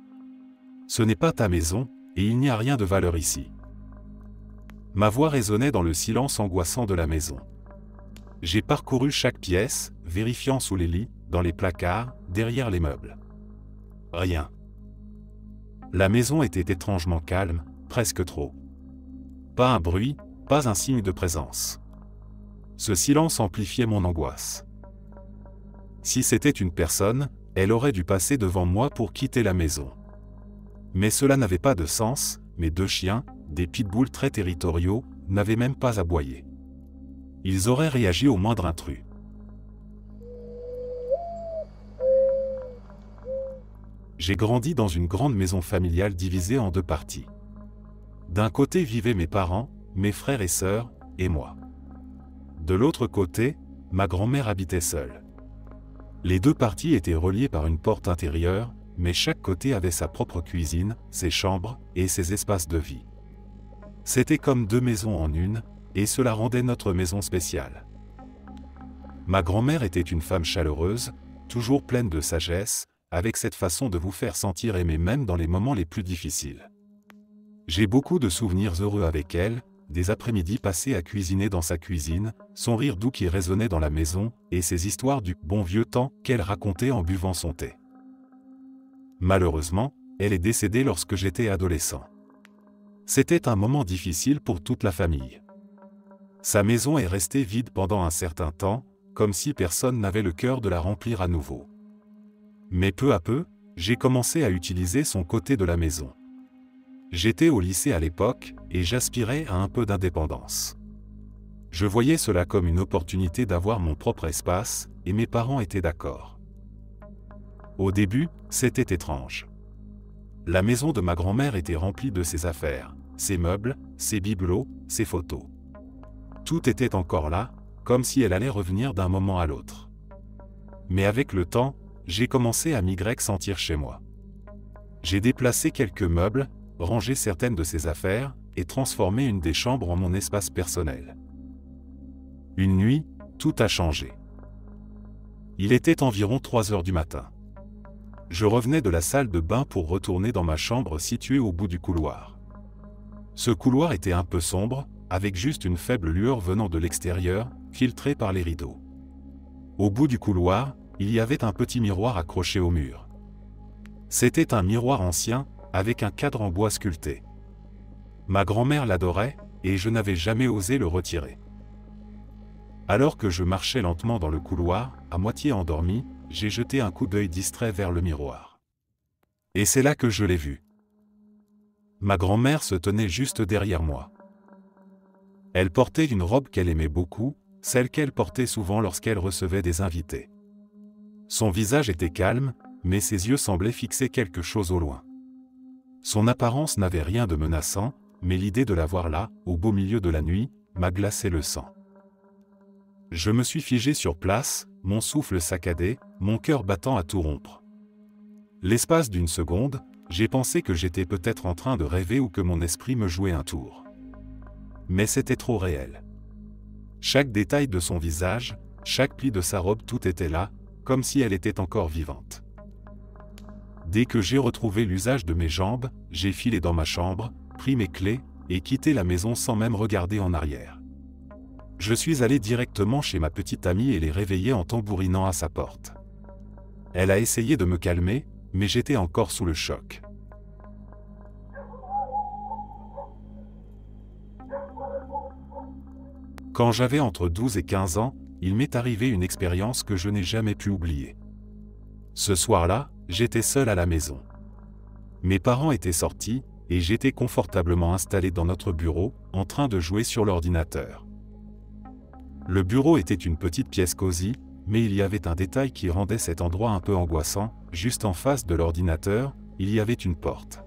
Ce n'est pas ta maison, et il n'y a rien de valeur ici. » Ma voix résonnait dans le silence angoissant de la maison. J'ai parcouru chaque pièce, vérifiant sous les lits, dans les placards, derrière les meubles. Rien. La maison était étrangement calme, presque trop. Pas un bruit, pas un signe de présence. Ce silence amplifiait mon angoisse. Si c'était une personne, elle aurait dû passer devant moi pour quitter la maison. Mais cela n'avait pas de sens, mes 2 chiens, des pitbulls très territoriaux, n'avaient même pas aboyé. Ils auraient réagi au moindre intrus. J'ai grandi dans une grande maison familiale divisée en 2 parties. D'un côté vivaient mes parents, mes frères et sœurs, et moi. De l'autre côté, ma grand-mère habitait seule. Les 2 parties étaient reliées par une porte intérieure, mais chaque côté avait sa propre cuisine, ses chambres et ses espaces de vie. C'était comme 2 maisons en une, et cela rendait notre maison spéciale. Ma grand-mère était une femme chaleureuse, toujours pleine de sagesse, avec cette façon de vous faire sentir aimé même dans les moments les plus difficiles. J'ai beaucoup de souvenirs heureux avec elle, des après-midi passés à cuisiner dans sa cuisine, son rire doux qui résonnait dans la maison, et ses histoires du bon vieux temps qu'elle racontait en buvant son thé. Malheureusement, elle est décédée lorsque j'étais adolescent. C'était un moment difficile pour toute la famille. Sa maison est restée vide pendant un certain temps, comme si personne n'avait le cœur de la remplir à nouveau. Mais peu à peu, j'ai commencé à utiliser son côté de la maison. J'étais au lycée à l'époque, et j'aspirais à un peu d'indépendance. Je voyais cela comme une opportunité d'avoir mon propre espace, et mes parents étaient d'accord. Au début, c'était étrange. La maison de ma grand-mère était remplie de ses affaires, ses meubles, ses bibelots, ses photos. Tout était encore là, comme si elle allait revenir d'un moment à l'autre. Mais avec le temps, j'ai commencé à m'y sentir chez moi. J'ai déplacé quelques meubles, rangé certaines de ses affaires, et transformé une des chambres en mon espace personnel. Une nuit, tout a changé. Il était environ 3 heures du matin. Je revenais de la salle de bain pour retourner dans ma chambre située au bout du couloir. Ce couloir était un peu sombre, avec juste une faible lueur venant de l'extérieur, filtrée par les rideaux. Au bout du couloir, il y avait un petit miroir accroché au mur. C'était un miroir ancien, avec un cadre en bois sculpté. Ma grand-mère l'adorait, et je n'avais jamais osé le retirer. Alors que je marchais lentement dans le couloir, à moitié endormi, j'ai jeté un coup d'œil distrait vers le miroir. Et c'est là que je l'ai vu. Ma grand-mère se tenait juste derrière moi. Elle portait une robe qu'elle aimait beaucoup, celle qu'elle portait souvent lorsqu'elle recevait des invités. Son visage était calme, mais ses yeux semblaient fixer quelque chose au loin. Son apparence n'avait rien de menaçant, mais l'idée de la voir là, au beau milieu de la nuit, m'a glacé le sang. Je me suis figé sur place, mon souffle saccadé, mon cœur battant à tout rompre. L'espace d'une seconde, j'ai pensé que j'étais peut-être en train de rêver ou que mon esprit me jouait un tour. Mais c'était trop réel. Chaque détail de son visage, chaque pli de sa robe, tout était là, comme si elle était encore vivante. Dès que j'ai retrouvé l'usage de mes jambes, j'ai filé dans ma chambre, pris mes clés, et quitté la maison sans même regarder en arrière. Je suis allé directement chez ma petite amie et l'ai réveillée en tambourinant à sa porte. Elle a essayé de me calmer, mais j'étais encore sous le choc. Quand j'avais entre 12 et 15 ans, il m'est arrivé une expérience que je n'ai jamais pu oublier. Ce soir-là, j'étais seul à la maison. Mes parents étaient sortis, et j'étais confortablement installé dans notre bureau, en train de jouer sur l'ordinateur. Le bureau était une petite pièce cosy, mais il y avait un détail qui rendait cet endroit un peu angoissant. Juste en face de l'ordinateur, il y avait une porte.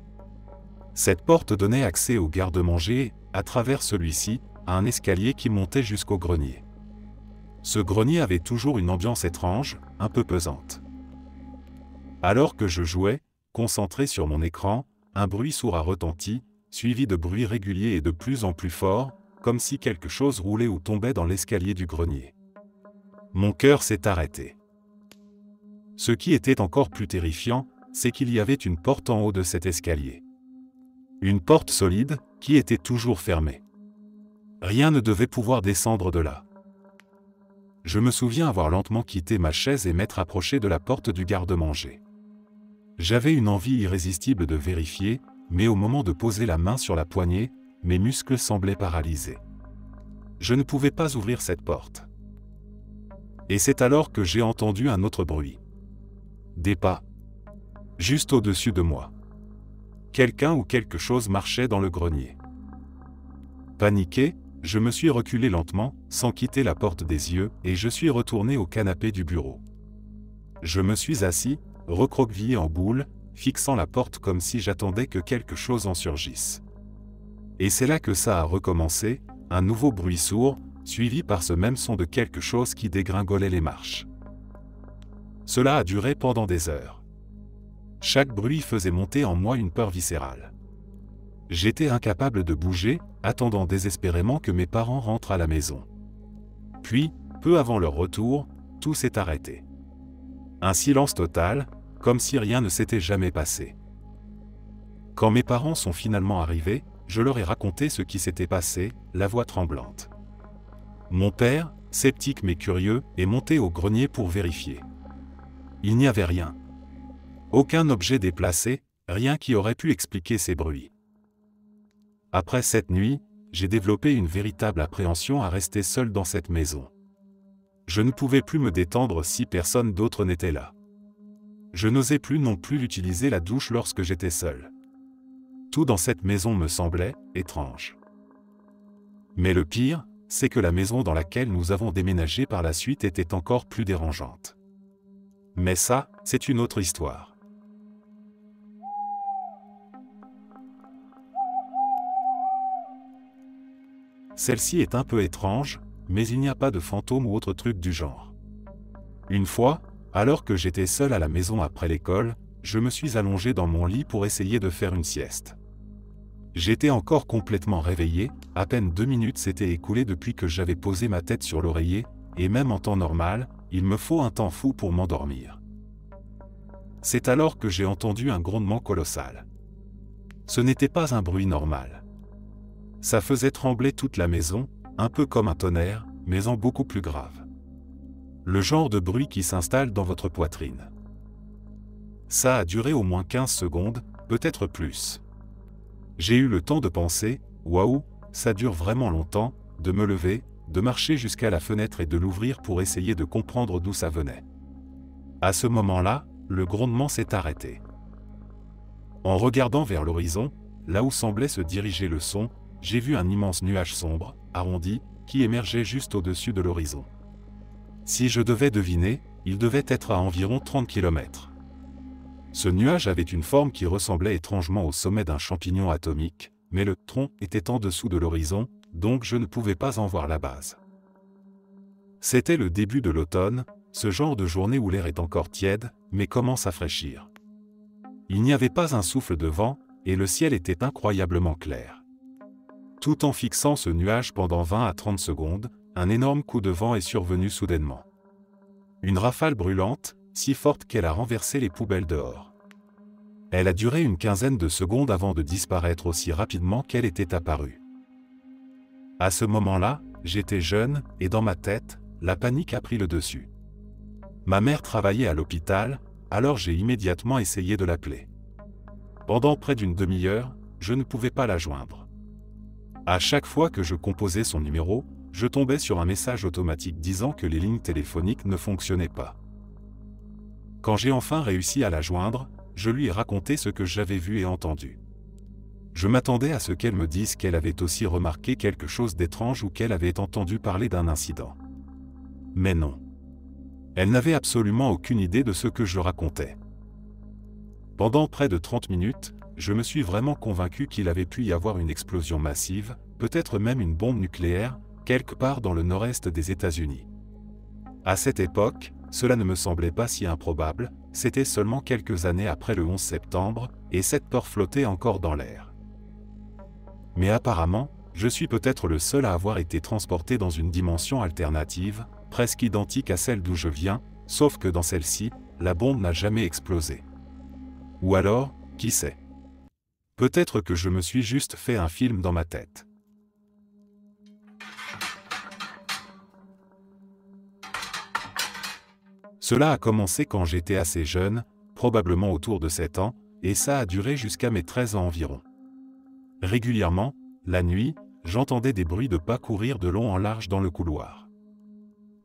Cette porte donnait accès au garde-manger et, à travers celui-ci, à un escalier qui montait jusqu'au grenier. Ce grenier avait toujours une ambiance étrange, un peu pesante. Alors que je jouais, concentré sur mon écran, un bruit sourd a retenti, suivi de bruits réguliers et de plus en plus forts, comme si quelque chose roulait ou tombait dans l'escalier du grenier. Mon cœur s'est arrêté. Ce qui était encore plus terrifiant, c'est qu'il y avait une porte en haut de cet escalier. Une porte solide, qui était toujours fermée. Rien ne devait pouvoir descendre de là. Je me souviens avoir lentement quitté ma chaise et m'être approché de la porte du garde-manger. J'avais une envie irrésistible de vérifier, mais au moment de poser la main sur la poignée, mes muscles semblaient paralysés. Je ne pouvais pas ouvrir cette porte. Et c'est alors que j'ai entendu un autre bruit. Des pas. Juste au-dessus de moi. Quelqu'un ou quelque chose marchait dans le grenier. Paniqué, je me suis reculé lentement, sans quitter la porte des yeux, et je suis retourné au canapé du bureau. Je me suis assis, recroquevillé en boule, fixant la porte comme si j'attendais que quelque chose en surgisse. Et c'est là que ça a recommencé, un nouveau bruit sourd, suivi par ce même son de quelque chose qui dégringolait les marches. Cela a duré pendant des heures. Chaque bruit faisait monter en moi une peur viscérale. J'étais incapable de bouger, attendant désespérément que mes parents rentrent à la maison. Puis, peu avant leur retour, tout s'est arrêté. Un silence total, comme si rien ne s'était jamais passé. Quand mes parents sont finalement arrivés, je leur ai raconté ce qui s'était passé, la voix tremblante. Mon père, sceptique mais curieux, est monté au grenier pour vérifier. Il n'y avait rien. Aucun objet déplacé, rien qui aurait pu expliquer ces bruits. Après cette nuit, j'ai développé une véritable appréhension à rester seul dans cette maison. Je ne pouvais plus me détendre si personne d'autre n'était là. Je n'osais plus non plus utiliser la douche lorsque j'étais seul. Tout dans cette maison me semblait étrange. Mais le pire, c'est que la maison dans laquelle nous avons déménagé par la suite était encore plus dérangeante. Mais ça, c'est une autre histoire. Celle-ci est un peu étrange, mais il n'y a pas de fantôme ou autre truc du genre. Une fois, alors que j'étais seul à la maison après l'école, je me suis allongé dans mon lit pour essayer de faire une sieste. J'étais encore complètement réveillé, à peine 2 minutes s'étaient écoulées depuis que j'avais posé ma tête sur l'oreiller, et même en temps normal, il me faut un temps fou pour m'endormir. C'est alors que j'ai entendu un grondement colossal. Ce n'était pas un bruit normal. Ça faisait trembler toute la maison, un peu comme un tonnerre, mais en beaucoup plus grave. Le genre de bruit qui s'installe dans votre poitrine. Ça a duré au moins 15 secondes, peut-être plus. J'ai eu le temps de penser, waouh, ça dure vraiment longtemps, de me lever, de marcher jusqu'à la fenêtre et de l'ouvrir pour essayer de comprendre d'où ça venait. À ce moment-là, le grondement s'est arrêté. En regardant vers l'horizon, là où semblait se diriger le son, j'ai vu un immense nuage sombre, arrondi, qui émergeait juste au-dessus de l'horizon. Si je devais deviner, il devait être à environ 30 km. Ce nuage avait une forme qui ressemblait étrangement au sommet d'un champignon atomique, mais le tronc était en dessous de l'horizon, donc je ne pouvais pas en voir la base. C'était le début de l'automne, ce genre de journée où l'air est encore tiède, mais commence à fraîchir. Il n'y avait pas un souffle de vent, et le ciel était incroyablement clair. Tout en fixant ce nuage pendant 20 à 30 secondes, un énorme coup de vent est survenu soudainement. Une rafale brûlante, si forte qu'elle a renversé les poubelles dehors. Elle a duré une quinzaine de secondes avant de disparaître aussi rapidement qu'elle était apparue. À ce moment-là, j'étais jeune, et dans ma tête, la panique a pris le dessus. Ma mère travaillait à l'hôpital, alors j'ai immédiatement essayé de l'appeler. Pendant près d'une demi-heure, je ne pouvais pas la joindre. À chaque fois que je composais son numéro, je tombais sur un message automatique disant que les lignes téléphoniques ne fonctionnaient pas. Quand j'ai enfin réussi à la joindre, je lui ai raconté ce que j'avais vu et entendu. Je m'attendais à ce qu'elle me dise qu'elle avait aussi remarqué quelque chose d'étrange ou qu'elle avait entendu parler d'un incident. mais non. Elle n'avait absolument aucune idée de ce que je racontais. Pendant près de 30 minutes, je me suis vraiment convaincu qu'il avait pu y avoir une explosion massive, peut-être même une bombe nucléaire, quelque part dans le nord-est des États-Unis. À cette époque, cela ne me semblait pas si improbable, c'était seulement quelques années après le 11 septembre, et cette peur flottait encore dans l'air. Mais apparemment, je suis peut-être le seul à avoir été transporté dans une dimension alternative, presque identique à celle d'où je viens, sauf que dans celle-ci, la bombe n'a jamais explosé. Ou alors, qui sait? Peut-être que je me suis juste fait un film dans ma tête. Cela a commencé quand j'étais assez jeune, probablement autour de 7 ans, et ça a duré jusqu'à mes 13 ans environ. Régulièrement, la nuit, j'entendais des bruits de pas courir de long en large dans le couloir.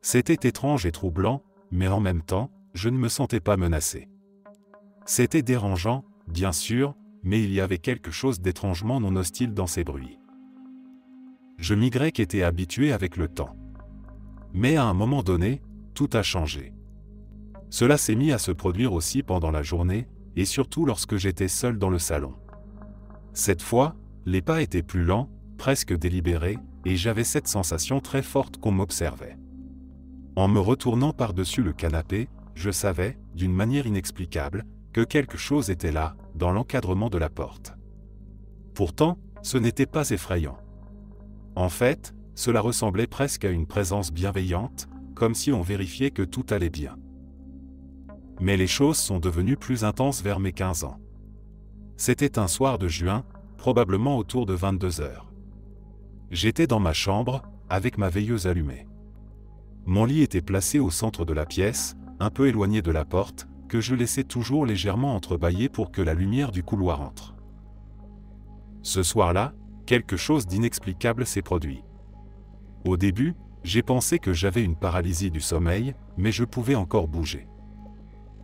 C'était étrange et troublant, mais en même temps, je ne me sentais pas menacé. C'était dérangeant, bien sûr, mais il y avait quelque chose d'étrangement non hostile dans ces bruits. Je m'y étais habitué avec le temps. Mais à un moment donné, tout a changé. Cela s'est mis à se produire aussi pendant la journée, et surtout lorsque j'étais seul dans le salon. Cette fois, les pas étaient plus lents, presque délibérés, et j'avais cette sensation très forte qu'on m'observait. En me retournant par-dessus le canapé, je savais, d'une manière inexplicable, que quelque chose était là, dans l'encadrement de la porte. Pourtant, ce n'était pas effrayant. En fait, cela ressemblait presque à une présence bienveillante, comme si on vérifiait que tout allait bien. Mais les choses sont devenues plus intenses vers mes 15 ans. C'était un soir de juin, probablement autour de 22 heures. J'étais dans ma chambre, avec ma veilleuse allumée. Mon lit était placé au centre de la pièce, un peu éloigné de la porte, que je laissais toujours légèrement entrebâillée pour que la lumière du couloir entre. Ce soir-là, quelque chose d'inexplicable s'est produit. Au début, j'ai pensé que j'avais une paralysie du sommeil, mais je pouvais encore bouger.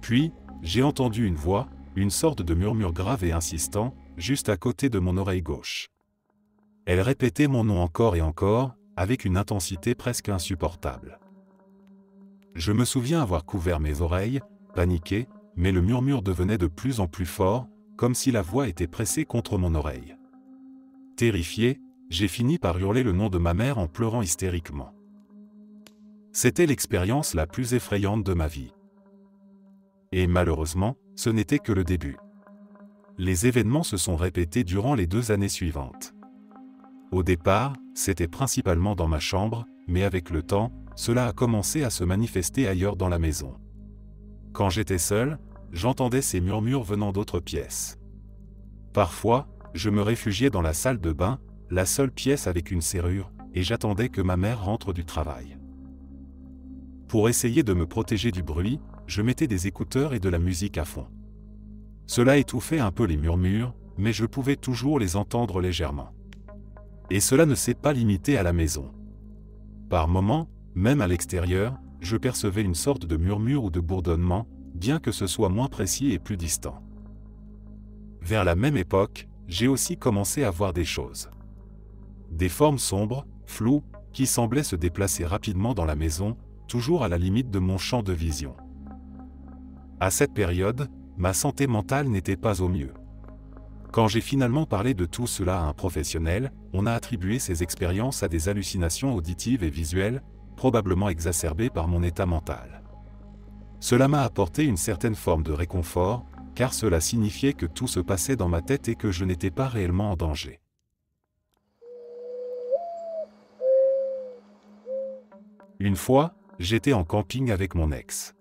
Puis, j'ai entendu une voix, une sorte de murmure grave et insistant, juste à côté de mon oreille gauche. Elle répétait mon nom encore et encore, avec une intensité presque insupportable. Je me souviens avoir couvert mes oreilles, paniqué, mais le murmure devenait de plus en plus fort, comme si la voix était pressée contre mon oreille. Terrifié, j'ai fini par hurler le nom de ma mère en pleurant hystériquement. C'était l'expérience la plus effrayante de ma vie. Et malheureusement, ce n'était que le début. Les événements se sont répétés durant les 2 années suivantes. Au départ, c'était principalement dans ma chambre, mais avec le temps, cela a commencé à se manifester ailleurs dans la maison. Quand j'étais seul, j'entendais ces murmures venant d'autres pièces. Parfois, je me réfugiais dans la salle de bain, la seule pièce avec une serrure, et j'attendais que ma mère rentre du travail. Pour essayer de me protéger du bruit, je mettais des écouteurs et de la musique à fond. Cela étouffait un peu les murmures, mais je pouvais toujours les entendre légèrement. Et cela ne s'est pas limité à la maison. Par moments, même à l'extérieur, je percevais une sorte de murmure ou de bourdonnement, bien que ce soit moins précis et plus distant. Vers la même époque, j'ai aussi commencé à voir des choses. Des formes sombres, floues, qui semblaient se déplacer rapidement dans la maison, toujours à la limite de mon champ de vision. À cette période, ma santé mentale n'était pas au mieux. Quand j'ai finalement parlé de tout cela à un professionnel, on a attribué ces expériences à des hallucinations auditives et visuelles, probablement exacerbées par mon état mental. Cela m'a apporté une certaine forme de réconfort, car cela signifiait que tout se passait dans ma tête et que je n'étais pas réellement en danger. Une fois, j'étais en camping avec mon ex.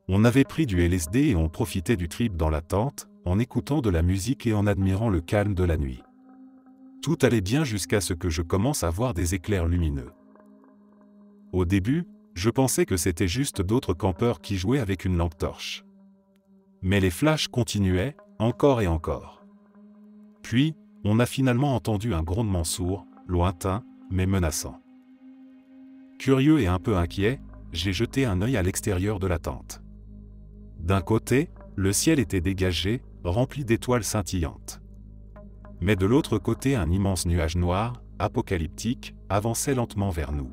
On avait pris du LSD et on profitait du trip dans la tente, en écoutant de la musique et en admirant le calme de la nuit. Tout allait bien jusqu'à ce que je commence à voir des éclairs lumineux. Au début, je pensais que c'était juste d'autres campeurs qui jouaient avec une lampe torche. Mais les flashs continuaient, encore et encore. Puis, on a finalement entendu un grondement sourd, lointain, mais menaçant. Curieux et un peu inquiet, j'ai jeté un œil à l'extérieur de la tente. D'un côté, le ciel était dégagé, rempli d'étoiles scintillantes. Mais de l'autre côté, un immense nuage noir, apocalyptique, avançait lentement vers nous.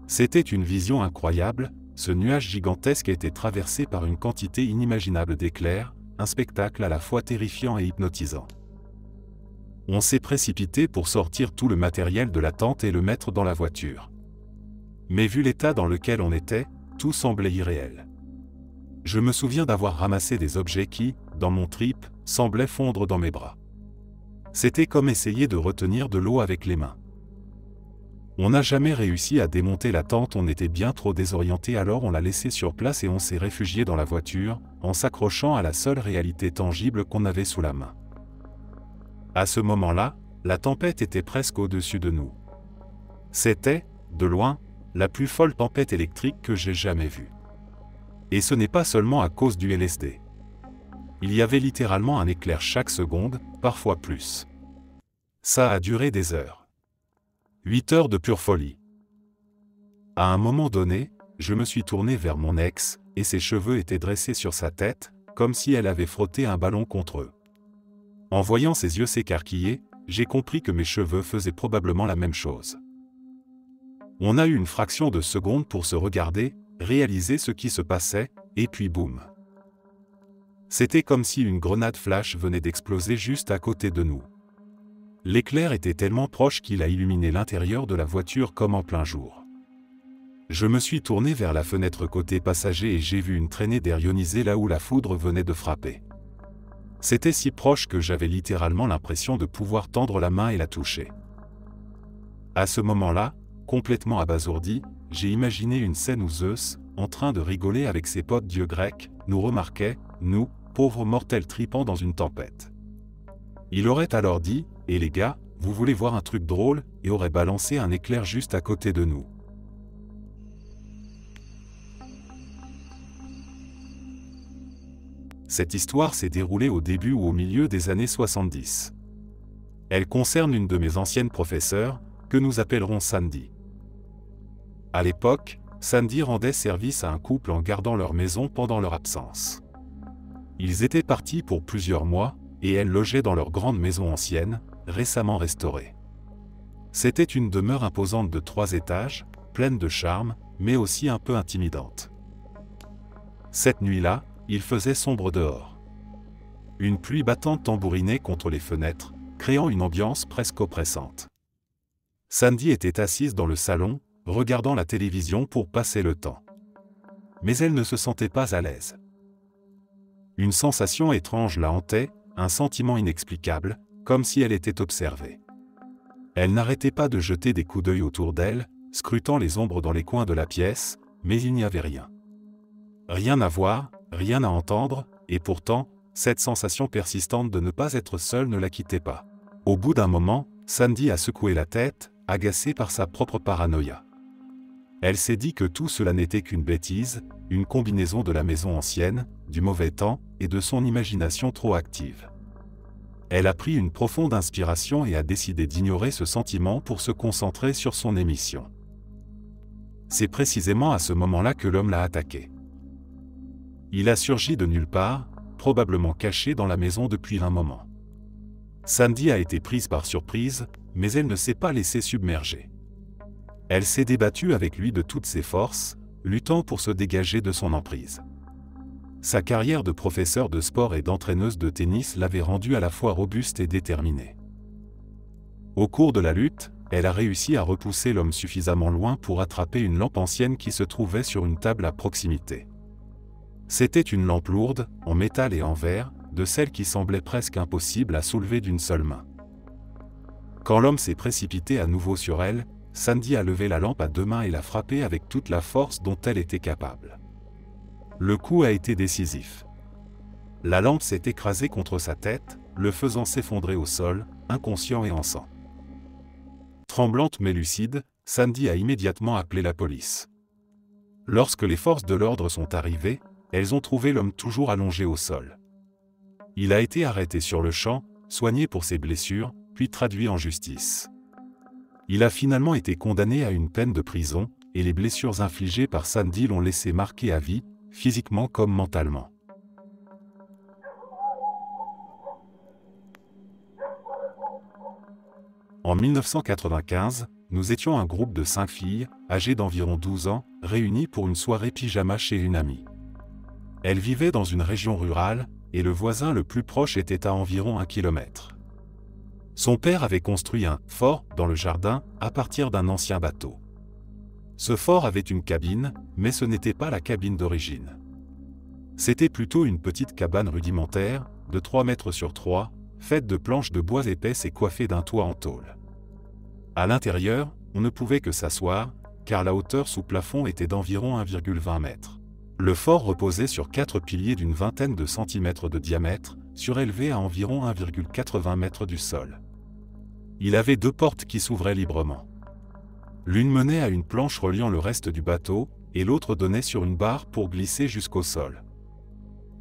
C'était une vision incroyable, ce nuage gigantesque était traversé par une quantité inimaginable d'éclairs, un spectacle à la fois terrifiant et hypnotisant. On s'est précipité pour sortir tout le matériel de la tente et le mettre dans la voiture. Mais vu l'état dans lequel on était, tout semblait irréel. Je me souviens d'avoir ramassé des objets qui, dans mon trip, semblaient fondre dans mes bras. C'était comme essayer de retenir de l'eau avec les mains. On n'a jamais réussi à démonter la tente, on était bien trop désorienté, alors on l'a laissée sur place et on s'est réfugié dans la voiture, en s'accrochant à la seule réalité tangible qu'on avait sous la main. À ce moment-là, la tempête était presque au-dessus de nous. C'était, de loin, la plus folle tempête électrique que j'ai jamais vue. Et ce n'est pas seulement à cause du LSD. Il y avait littéralement un éclair chaque seconde, parfois plus. Ça a duré des heures. 8 heures de pure folie. À un moment donné, je me suis tourné vers mon ex, et ses cheveux étaient dressés sur sa tête, comme si elle avait frotté un ballon contre eux. En voyant ses yeux s'écarquiller, j'ai compris que mes cheveux faisaient probablement la même chose. On a eu une fraction de seconde pour se regarder, réaliser ce qui se passait, et puis boum. C'était comme si une grenade flash venait d'exploser juste à côté de nous. L'éclair était tellement proche qu'il a illuminé l'intérieur de la voiture comme en plein jour. Je me suis tourné vers la fenêtre côté passager et j'ai vu une traînée d'air ionisé là où la foudre venait de frapper. C'était si proche que j'avais littéralement l'impression de pouvoir tendre la main et la toucher. À ce moment-là, complètement abasourdi, j'ai imaginé une scène où Zeus, en train de rigoler avec ses potes dieux grecs, nous remarquait, nous, pauvres mortels tripant dans une tempête. Il aurait alors dit « Eh les gars, vous voulez voir un truc drôle ?» et aurait balancé un éclair juste à côté de nous. Cette histoire s'est déroulée au début ou au milieu des années 70. Elle concerne une de mes anciennes professeurs, que nous appellerons Sandy. À l'époque, Sandy rendait service à un couple en gardant leur maison pendant leur absence. Ils étaient partis pour plusieurs mois, et elle logeait dans leur grande maison ancienne, récemment restaurée. C'était une demeure imposante de 3 étages, pleine de charme, mais aussi un peu intimidante. Cette nuit-là, il faisait sombre dehors. Une pluie battante tambourinait contre les fenêtres, créant une ambiance presque oppressante. Sandy était assise dans le salon, regardant la télévision pour passer le temps. Mais elle ne se sentait pas à l'aise. Une sensation étrange la hantait, un sentiment inexplicable, comme si elle était observée. Elle n'arrêtait pas de jeter des coups d'œil autour d'elle, scrutant les ombres dans les coins de la pièce, mais il n'y avait rien. Rien à voir, rien à entendre, et pourtant, cette sensation persistante de ne pas être seule ne la quittait pas. Au bout d'un moment, Sandy a secoué la tête, agacée par sa propre paranoïa. Elle s'est dit que tout cela n'était qu'une bêtise, une combinaison de la maison ancienne, du mauvais temps, et de son imagination trop active. Elle a pris une profonde inspiration et a décidé d'ignorer ce sentiment pour se concentrer sur son émission. C'est précisément à ce moment-là que l'homme l'a attaquée. Il a surgi de nulle part, probablement caché dans la maison depuis un moment. Sandy a été prise par surprise, mais elle ne s'est pas laissée submerger. Elle s'est débattue avec lui de toutes ses forces, luttant pour se dégager de son emprise. Sa carrière de professeur de sport et d'entraîneuse de tennis l'avait rendue à la fois robuste et déterminée. Au cours de la lutte, elle a réussi à repousser l'homme suffisamment loin pour attraper une lampe ancienne qui se trouvait sur une table à proximité. C'était une lampe lourde, en métal et en verre, de celle qui semblait presque impossible à soulever d'une seule main. Quand l'homme s'est précipité à nouveau sur elle, Sandy a levé la lampe à 2 mains et l'a frappée avec toute la force dont elle était capable. Le coup a été décisif. La lampe s'est écrasée contre sa tête, le faisant s'effondrer au sol, inconscient et en sang. Tremblante mais lucide, Sandy a immédiatement appelé la police. Lorsque les forces de l'ordre sont arrivées, elles ont trouvé l'homme toujours allongé au sol. Il a été arrêté sur le champ, soigné pour ses blessures, puis traduit en justice. Il a finalement été condamné à une peine de prison, et les blessures infligées par Sandy l'ont laissé marqué à vie, physiquement comme mentalement. En 1995, nous étions un groupe de 5 filles, âgées d'environ 12 ans, réunies pour une soirée pyjama chez une amie. Elles vivaient dans une région rurale, et le voisin le plus proche était à environ 1 kilomètre. Son père avait construit un « fort » dans le jardin, à partir d'un ancien bateau. Ce fort avait une cabine, mais ce n'était pas la cabine d'origine. C'était plutôt une petite cabane rudimentaire, de 3 mètres sur 3, faite de planches de bois épaisses et coiffée d'un toit en tôle. À l'intérieur, on ne pouvait que s'asseoir, car la hauteur sous plafond était d'environ 1,20 m. Le fort reposait sur 4 piliers d'une vingtaine de centimètres de diamètre, surélevés à environ 1,80 m du sol. Il avait 2 portes qui s'ouvraient librement. L'une menait à une planche reliant le reste du bateau, et l'autre donnait sur une barre pour glisser jusqu'au sol.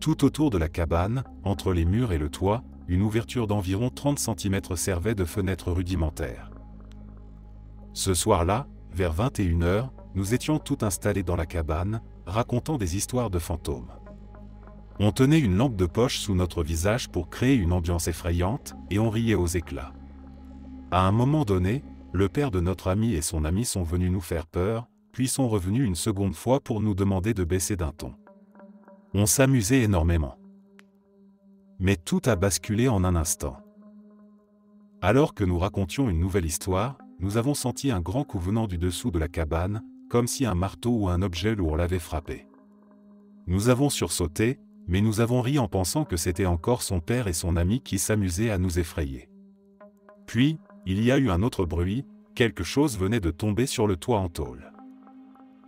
Tout autour de la cabane, entre les murs et le toit, une ouverture d'environ 30 cm servait de fenêtre rudimentaire. Ce soir-là, vers 21 h, nous étions tout installés dans la cabane, racontant des histoires de fantômes. On tenait une lampe de poche sous notre visage pour créer une ambiance effrayante, et on riait aux éclats. À un moment donné, le père de notre ami et son ami sont venus nous faire peur, puis sont revenus une seconde fois pour nous demander de baisser d'un ton. On s'amusait énormément. Mais tout a basculé en un instant. Alors que nous racontions une nouvelle histoire, nous avons senti un grand coup venant du dessous de la cabane, comme si un marteau ou un objet lourd l'avait frappé. Nous avons sursauté, mais nous avons ri en pensant que c'était encore son père et son ami qui s'amusaient à nous effrayer. Puis, il y a eu un autre bruit, quelque chose venait de tomber sur le toit en tôle.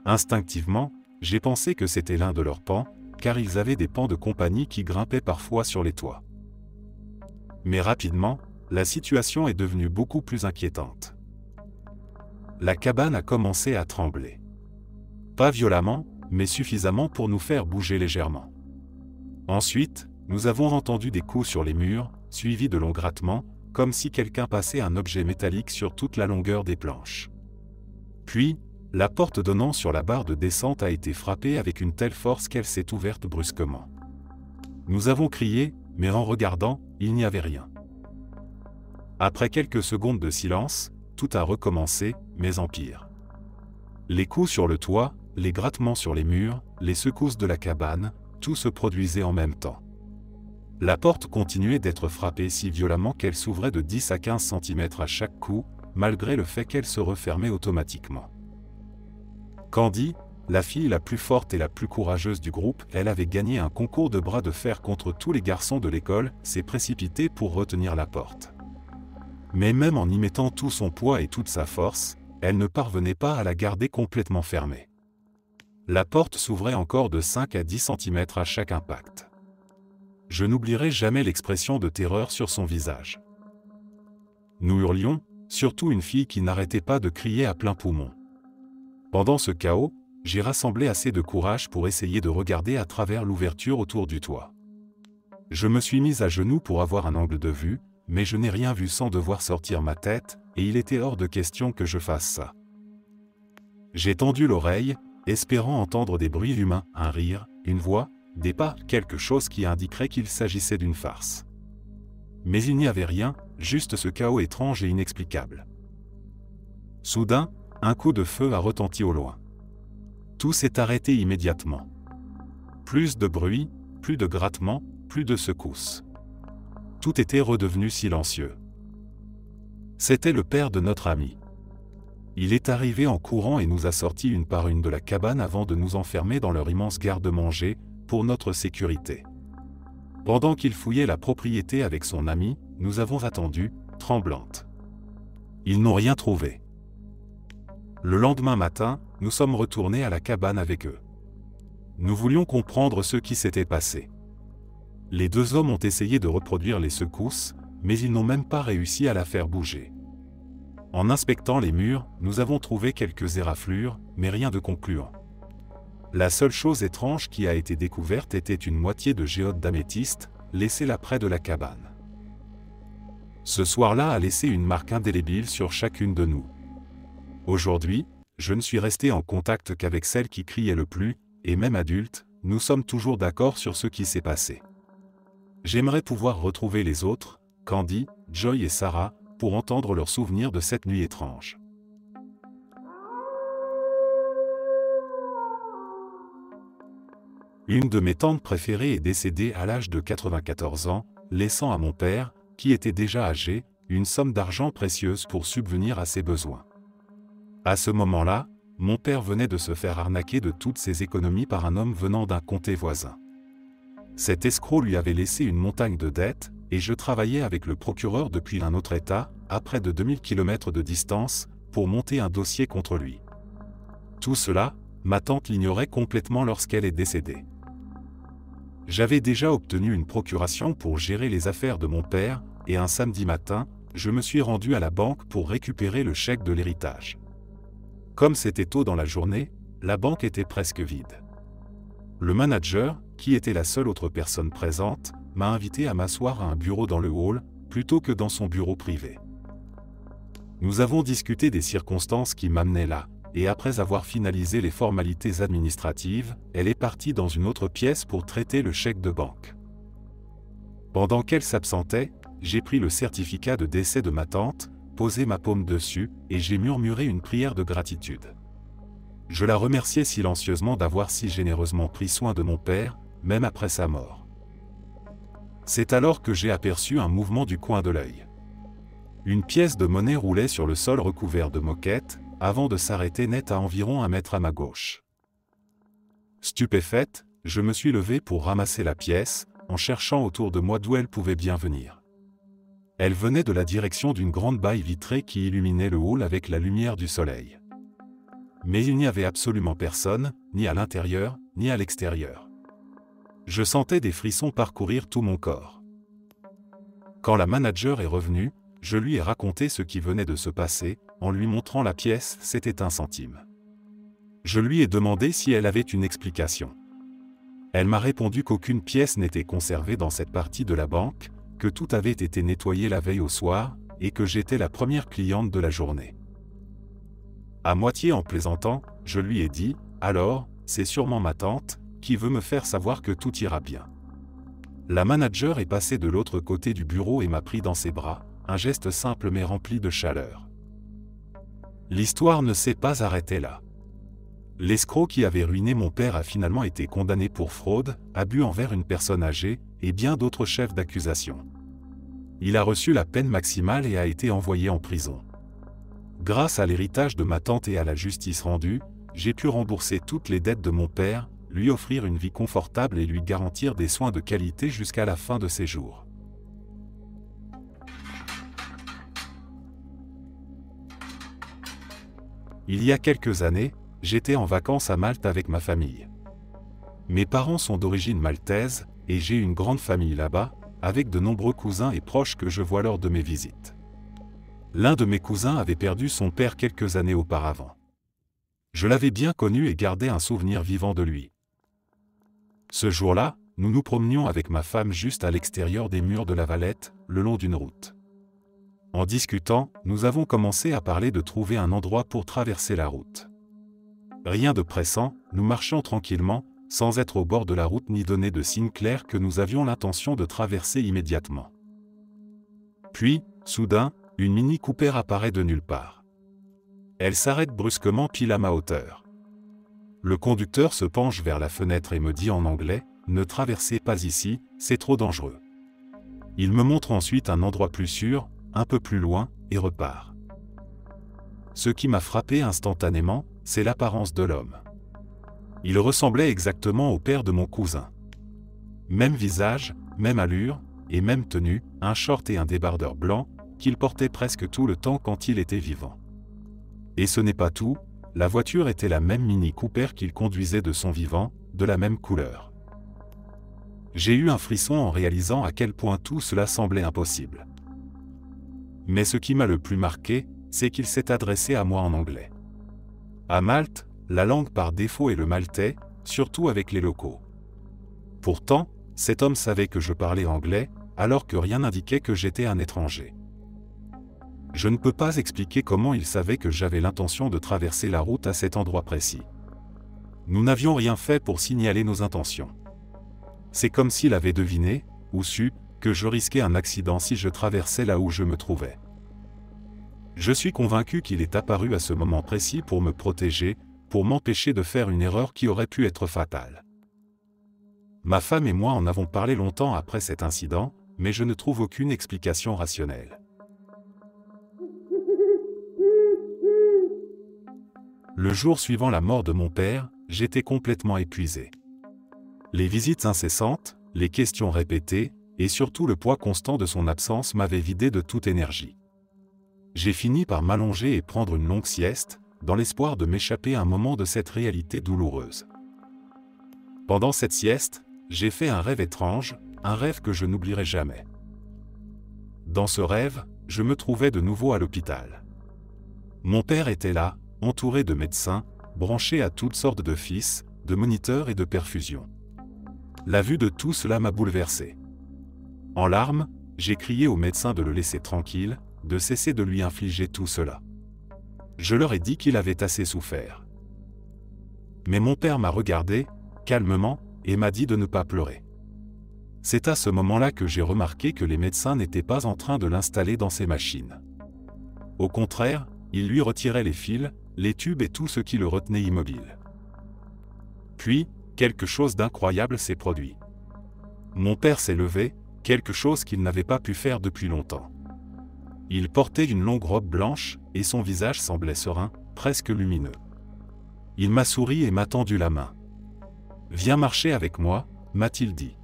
Instinctivement, j'ai pensé que c'était l'un de leurs pans, car ils avaient des pans de compagnie qui grimpaient parfois sur les toits. Mais rapidement, la situation est devenue beaucoup plus inquiétante. La cabane a commencé à trembler. Pas violemment, mais suffisamment pour nous faire bouger légèrement. Ensuite, nous avons entendu des coups sur les murs, suivis de longs grattements, comme si quelqu'un passait un objet métallique sur toute la longueur des planches. Puis, la porte donnant sur la barre de descente a été frappée avec une telle force qu'elle s'est ouverte brusquement. Nous avons crié, mais en regardant, il n'y avait rien. Après quelques secondes de silence, tout a recommencé, mais en pire. Les coups sur le toit, les grattements sur les murs, les secousses de la cabane, tout se produisait en même temps. La porte continuait d'être frappée si violemment qu'elle s'ouvrait de 10 à 15 cm à chaque coup, malgré le fait qu'elle se refermait automatiquement. Candy, la fille la plus forte et la plus courageuse du groupe, elle avait gagné un concours de bras de fer contre tous les garçons de l'école, s'est précipitée pour retenir la porte. Mais même en y mettant tout son poids et toute sa force, elle ne parvenait pas à la garder complètement fermée. La porte s'ouvrait encore de 5 à 10 cm à chaque impact. Je n'oublierai jamais l'expression de terreur sur son visage. Nous hurlions, surtout une fille qui n'arrêtait pas de crier à plein poumon. Pendant ce chaos, j'ai rassemblé assez de courage pour essayer de regarder à travers l'ouverture autour du toit. Je me suis mis à genoux pour avoir un angle de vue, mais je n'ai rien vu sans devoir sortir ma tête, et il était hors de question que je fasse ça. J'ai tendu l'oreille, espérant entendre des bruits humains, un rire, une voix, des pas, quelque chose qui indiquerait qu'il s'agissait d'une farce. Mais il n'y avait rien, juste ce chaos étrange et inexplicable. Soudain, un coup de feu a retenti au loin. Tout s'est arrêté immédiatement. Plus de bruit, plus de grattements, plus de secousses. Tout était redevenu silencieux. C'était le père de notre ami. Il est arrivé en courant et nous a sortis une par une de la cabane avant de nous enfermer dans leur immense garde-manger, pour notre sécurité. Pendant qu'il fouillait la propriété avec son ami, nous avons attendu, tremblantes. Ils n'ont rien trouvé. Le lendemain matin, nous sommes retournés à la cabane avec eux. Nous voulions comprendre ce qui s'était passé. Les 2 hommes ont essayé de reproduire les secousses, mais ils n'ont même pas réussi à la faire bouger. En inspectant les murs, nous avons trouvé quelques éraflures, mais rien de concluant. La seule chose étrange qui a été découverte était une moitié de géode d'améthyste, laissée là près de la cabane. Ce soir-là a laissé une marque indélébile sur chacune de nous. Aujourd'hui, je ne suis resté en contact qu'avec celle qui criait le plus, et même adulte, nous sommes toujours d'accord sur ce qui s'est passé. J'aimerais pouvoir retrouver les autres, Candy, Joy et Sarah, pour entendre leurs souvenirs de cette nuit étrange. Une de mes tantes préférées est décédée à l'âge de 94 ans, laissant à mon père, qui était déjà âgé, une somme d'argent précieuse pour subvenir à ses besoins. À ce moment-là, mon père venait de se faire arnaquer de toutes ses économies par un homme venant d'un comté voisin. Cet escroc lui avait laissé une montagne de dettes, et je travaillais avec le procureur depuis un autre État, à près de 2000 km de distance, pour monter un dossier contre lui. Tout cela, ma tante l'ignorait complètement lorsqu'elle est décédée. J'avais déjà obtenu une procuration pour gérer les affaires de mon père, et un samedi matin, je me suis rendu à la banque pour récupérer le chèque de l'héritage. Comme c'était tôt dans la journée, la banque était presque vide. Le manager, qui était la seule autre personne présente, m'a invité à m'asseoir à un bureau dans le hall, plutôt que dans son bureau privé. Nous avons discuté des circonstances qui m'amenaient là, et après avoir finalisé les formalités administratives, elle est partie dans une autre pièce pour traiter le chèque de banque. Pendant qu'elle s'absentait, j'ai pris le certificat de décès de ma tante, posé ma paume dessus, et j'ai murmuré une prière de gratitude. Je la remerciais silencieusement d'avoir si généreusement pris soin de mon père, même après sa mort. C'est alors que j'ai aperçu un mouvement du coin de l'œil. Une pièce de monnaie roulait sur le sol recouvert de moquettes, avant de s'arrêter net à environ 1 mètre à ma gauche. Stupéfaite, je me suis levé pour ramasser la pièce, en cherchant autour de moi d'où elle pouvait bien venir. Elle venait de la direction d'une grande baille vitrée qui illuminait le hall avec la lumière du soleil. Mais il n'y avait absolument personne, ni à l'intérieur, ni à l'extérieur. Je sentais des frissons parcourir tout mon corps. Quand la manager est revenue, je lui ai raconté ce qui venait de se passer, en lui montrant la pièce, c'était 1 centime. Je lui ai demandé si elle avait une explication. Elle m'a répondu qu'aucune pièce n'était conservée dans cette partie de la banque, que tout avait été nettoyé la veille au soir, et que j'étais la première cliente de la journée. À moitié en plaisantant, je lui ai dit, « Alors, c'est sûrement ma tante, qui veut me faire savoir que tout ira bien. » La manager est passée de l'autre côté du bureau et m'a pris dans ses bras, un geste simple mais rempli de chaleur. L'histoire ne s'est pas arrêtée là. L'escroc qui avait ruiné mon père a finalement été condamné pour fraude, abus envers une personne âgée, et bien d'autres chefs d'accusation. Il a reçu la peine maximale et a été envoyé en prison. Grâce à l'héritage de ma tante et à la justice rendue, j'ai pu rembourser toutes les dettes de mon père, lui offrir une vie confortable et lui garantir des soins de qualité jusqu'à la fin de ses jours. Il y a quelques années, j'étais en vacances à Malte avec ma famille. Mes parents sont d'origine maltaise, et j'ai une grande famille là-bas, avec de nombreux cousins et proches que je vois lors de mes visites. L'un de mes cousins avait perdu son père quelques années auparavant. Je l'avais bien connu et gardais un souvenir vivant de lui. Ce jour-là, nous nous promenions avec ma femme juste à l'extérieur des murs de la Valette, le long d'une route. En discutant, nous avons commencé à parler de trouver un endroit pour traverser la route. Rien de pressant, nous marchions tranquillement, sans être au bord de la route ni donner de signe clair que nous avions l'intention de traverser immédiatement. Puis, soudain, une Mini Cooper apparaît de nulle part. Elle s'arrête brusquement pile à ma hauteur. Le conducteur se penche vers la fenêtre et me dit en anglais, « Ne traversez pas ici, c'est trop dangereux. » Il me montre ensuite un endroit plus sûr, un peu plus loin, et repart. Ce qui m'a frappé instantanément, c'est l'apparence de l'homme. Il ressemblait exactement au père de mon cousin. Même visage, même allure, et même tenue, un short et un débardeur blanc, qu'il portait presque tout le temps quand il était vivant. Et ce n'est pas tout, la voiture était la même Mini Cooper qu'il conduisait de son vivant, de la même couleur. J'ai eu un frisson en réalisant à quel point tout cela semblait impossible. Mais ce qui m'a le plus marqué, c'est qu'il s'est adressé à moi en anglais. À Malte, la langue par défaut est le maltais, surtout avec les locaux. Pourtant, cet homme savait que je parlais anglais, alors que rien n'indiquait que j'étais un étranger. Je ne peux pas expliquer comment il savait que j'avais l'intention de traverser la route à cet endroit précis. Nous n'avions rien fait pour signaler nos intentions. C'est comme s'il avait deviné, ou su, que je risquais un accident si je traversais là où je me trouvais. Je suis convaincu qu'il est apparu à ce moment précis pour me protéger, pour m'empêcher de faire une erreur qui aurait pu être fatale. Ma femme et moi en avons parlé longtemps après cet incident, mais je ne trouve aucune explication rationnelle. Le jour suivant la mort de mon père, j'étais complètement épuisé. Les visites incessantes, les questions répétées, et surtout le poids constant de son absence m'avaient vidé de toute énergie. J'ai fini par m'allonger et prendre une longue sieste, dans l'espoir de m'échapper un moment de cette réalité douloureuse. Pendant cette sieste, j'ai fait un rêve étrange, un rêve que je n'oublierai jamais. Dans ce rêve, je me trouvais de nouveau à l'hôpital. Mon père était là, entouré de médecins, branché à toutes sortes de fils, de moniteurs et de perfusions. La vue de tout cela m'a bouleversé. En larmes, j'ai crié aux médecins de le laisser tranquille, de cesser de lui infliger tout cela. Je leur ai dit qu'il avait assez souffert. Mais mon père m'a regardé, calmement, et m'a dit de ne pas pleurer. C'est à ce moment-là que j'ai remarqué que les médecins n'étaient pas en train de l'installer dans ces machines. Au contraire, ils lui retiraient les fils, les tubes et tout ce qui le retenait immobile. Puis, quelque chose d'incroyable s'est produit. Mon père s'est levé, quelque chose qu'il n'avait pas pu faire depuis longtemps. Il portait une longue robe blanche, et son visage semblait serein, presque lumineux. Il m'a souri et m'a tendu la main. « Viens marcher avec moi », m'a-t-il dit.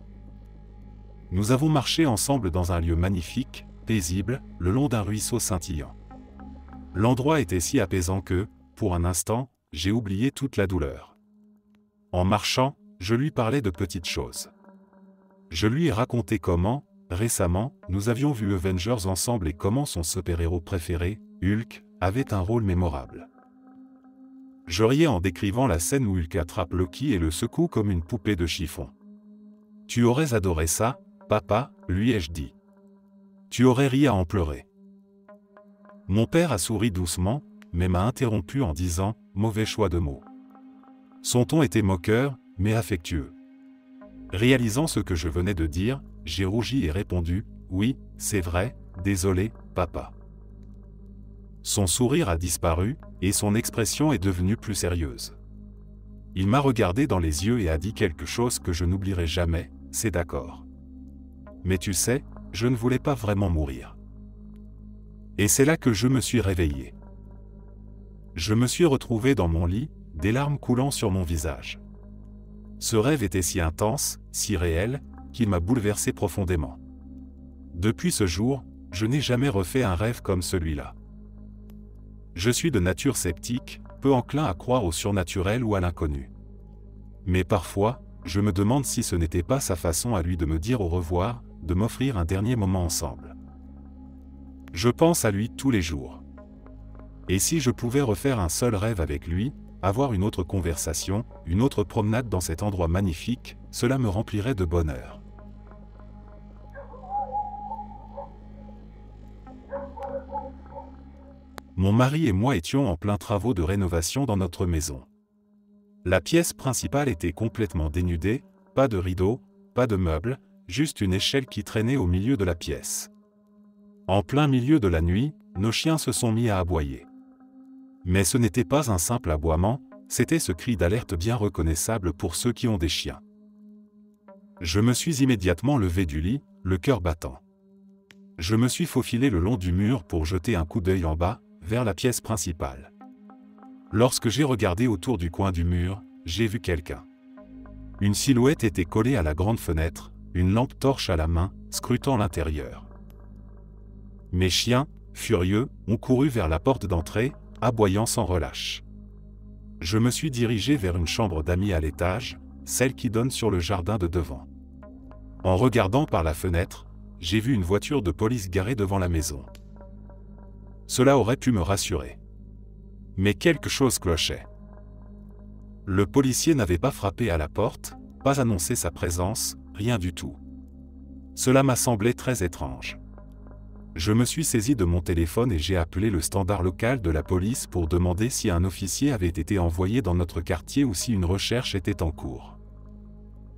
Nous avons marché ensemble dans un lieu magnifique, paisible, le long d'un ruisseau scintillant. L'endroit était si apaisant que, pour un instant, j'ai oublié toute la douleur. En marchant, je lui parlais de petites choses. Je lui ai raconté comment, récemment, nous avions vu Avengers ensemble et comment son super-héros préféré, Hulk, avait un rôle mémorable. Je riais en décrivant la scène où Hulk attrape Loki et le secoue comme une poupée de chiffon. « Tu aurais adoré ça, papa », lui ai-je dit. « Tu aurais ri à en pleurer. » Mon père a souri doucement, mais m'a interrompu en disant « mauvais choix de mots ». Son ton était moqueur, mais affectueux. Réalisant ce que je venais de dire, j'ai rougi et répondu « Oui, c'est vrai, désolé, papa ». Son sourire a disparu, et son expression est devenue plus sérieuse. Il m'a regardé dans les yeux et a dit quelque chose que je n'oublierai jamais, c'est d'accord. Mais tu sais, je ne voulais pas vraiment mourir. Et c'est là que je me suis réveillé. Je me suis retrouvé dans mon lit, des larmes coulant sur mon visage. Ce rêve était si intense, si réel, qu'il m'a bouleversé profondément. Depuis ce jour, je n'ai jamais refait un rêve comme celui-là. Je suis de nature sceptique, peu enclin à croire au surnaturel ou à l'inconnu. Mais parfois, je me demande si ce n'était pas sa façon à lui de me dire au revoir, de m'offrir un dernier moment ensemble. Je pense à lui tous les jours. Et si je pouvais refaire un seul rêve avec lui, avoir une autre conversation, une autre promenade dans cet endroit magnifique, cela me remplirait de bonheur. Mon mari et moi étions en plein travaux de rénovation dans notre maison. La pièce principale était complètement dénudée, pas de rideaux, pas de meubles, juste une échelle qui traînait au milieu de la pièce. En plein milieu de la nuit, nos chiens se sont mis à aboyer. Mais ce n'était pas un simple aboiement, c'était ce cri d'alerte bien reconnaissable pour ceux qui ont des chiens. Je me suis immédiatement levé du lit, le cœur battant. Je me suis faufilé le long du mur pour jeter un coup d'œil en bas, vers la pièce principale. Lorsque j'ai regardé autour du coin du mur, j'ai vu quelqu'un. Une silhouette était collée à la grande fenêtre, une lampe torche à la main, scrutant l'intérieur. Mes chiens, furieux, ont couru vers la porte d'entrée, aboyant sans relâche. Je me suis dirigé vers une chambre d'amis à l'étage, celle qui donne sur le jardin de devant. En regardant par la fenêtre, j'ai vu une voiture de police garée devant la maison. Cela aurait pu me rassurer. Mais quelque chose clochait. Le policier n'avait pas frappé à la porte, pas annoncé sa présence, rien du tout. Cela m'a semblé très étrange. Je me suis saisi de mon téléphone et j'ai appelé le standard local de la police pour demander si un officier avait été envoyé dans notre quartier ou si une recherche était en cours.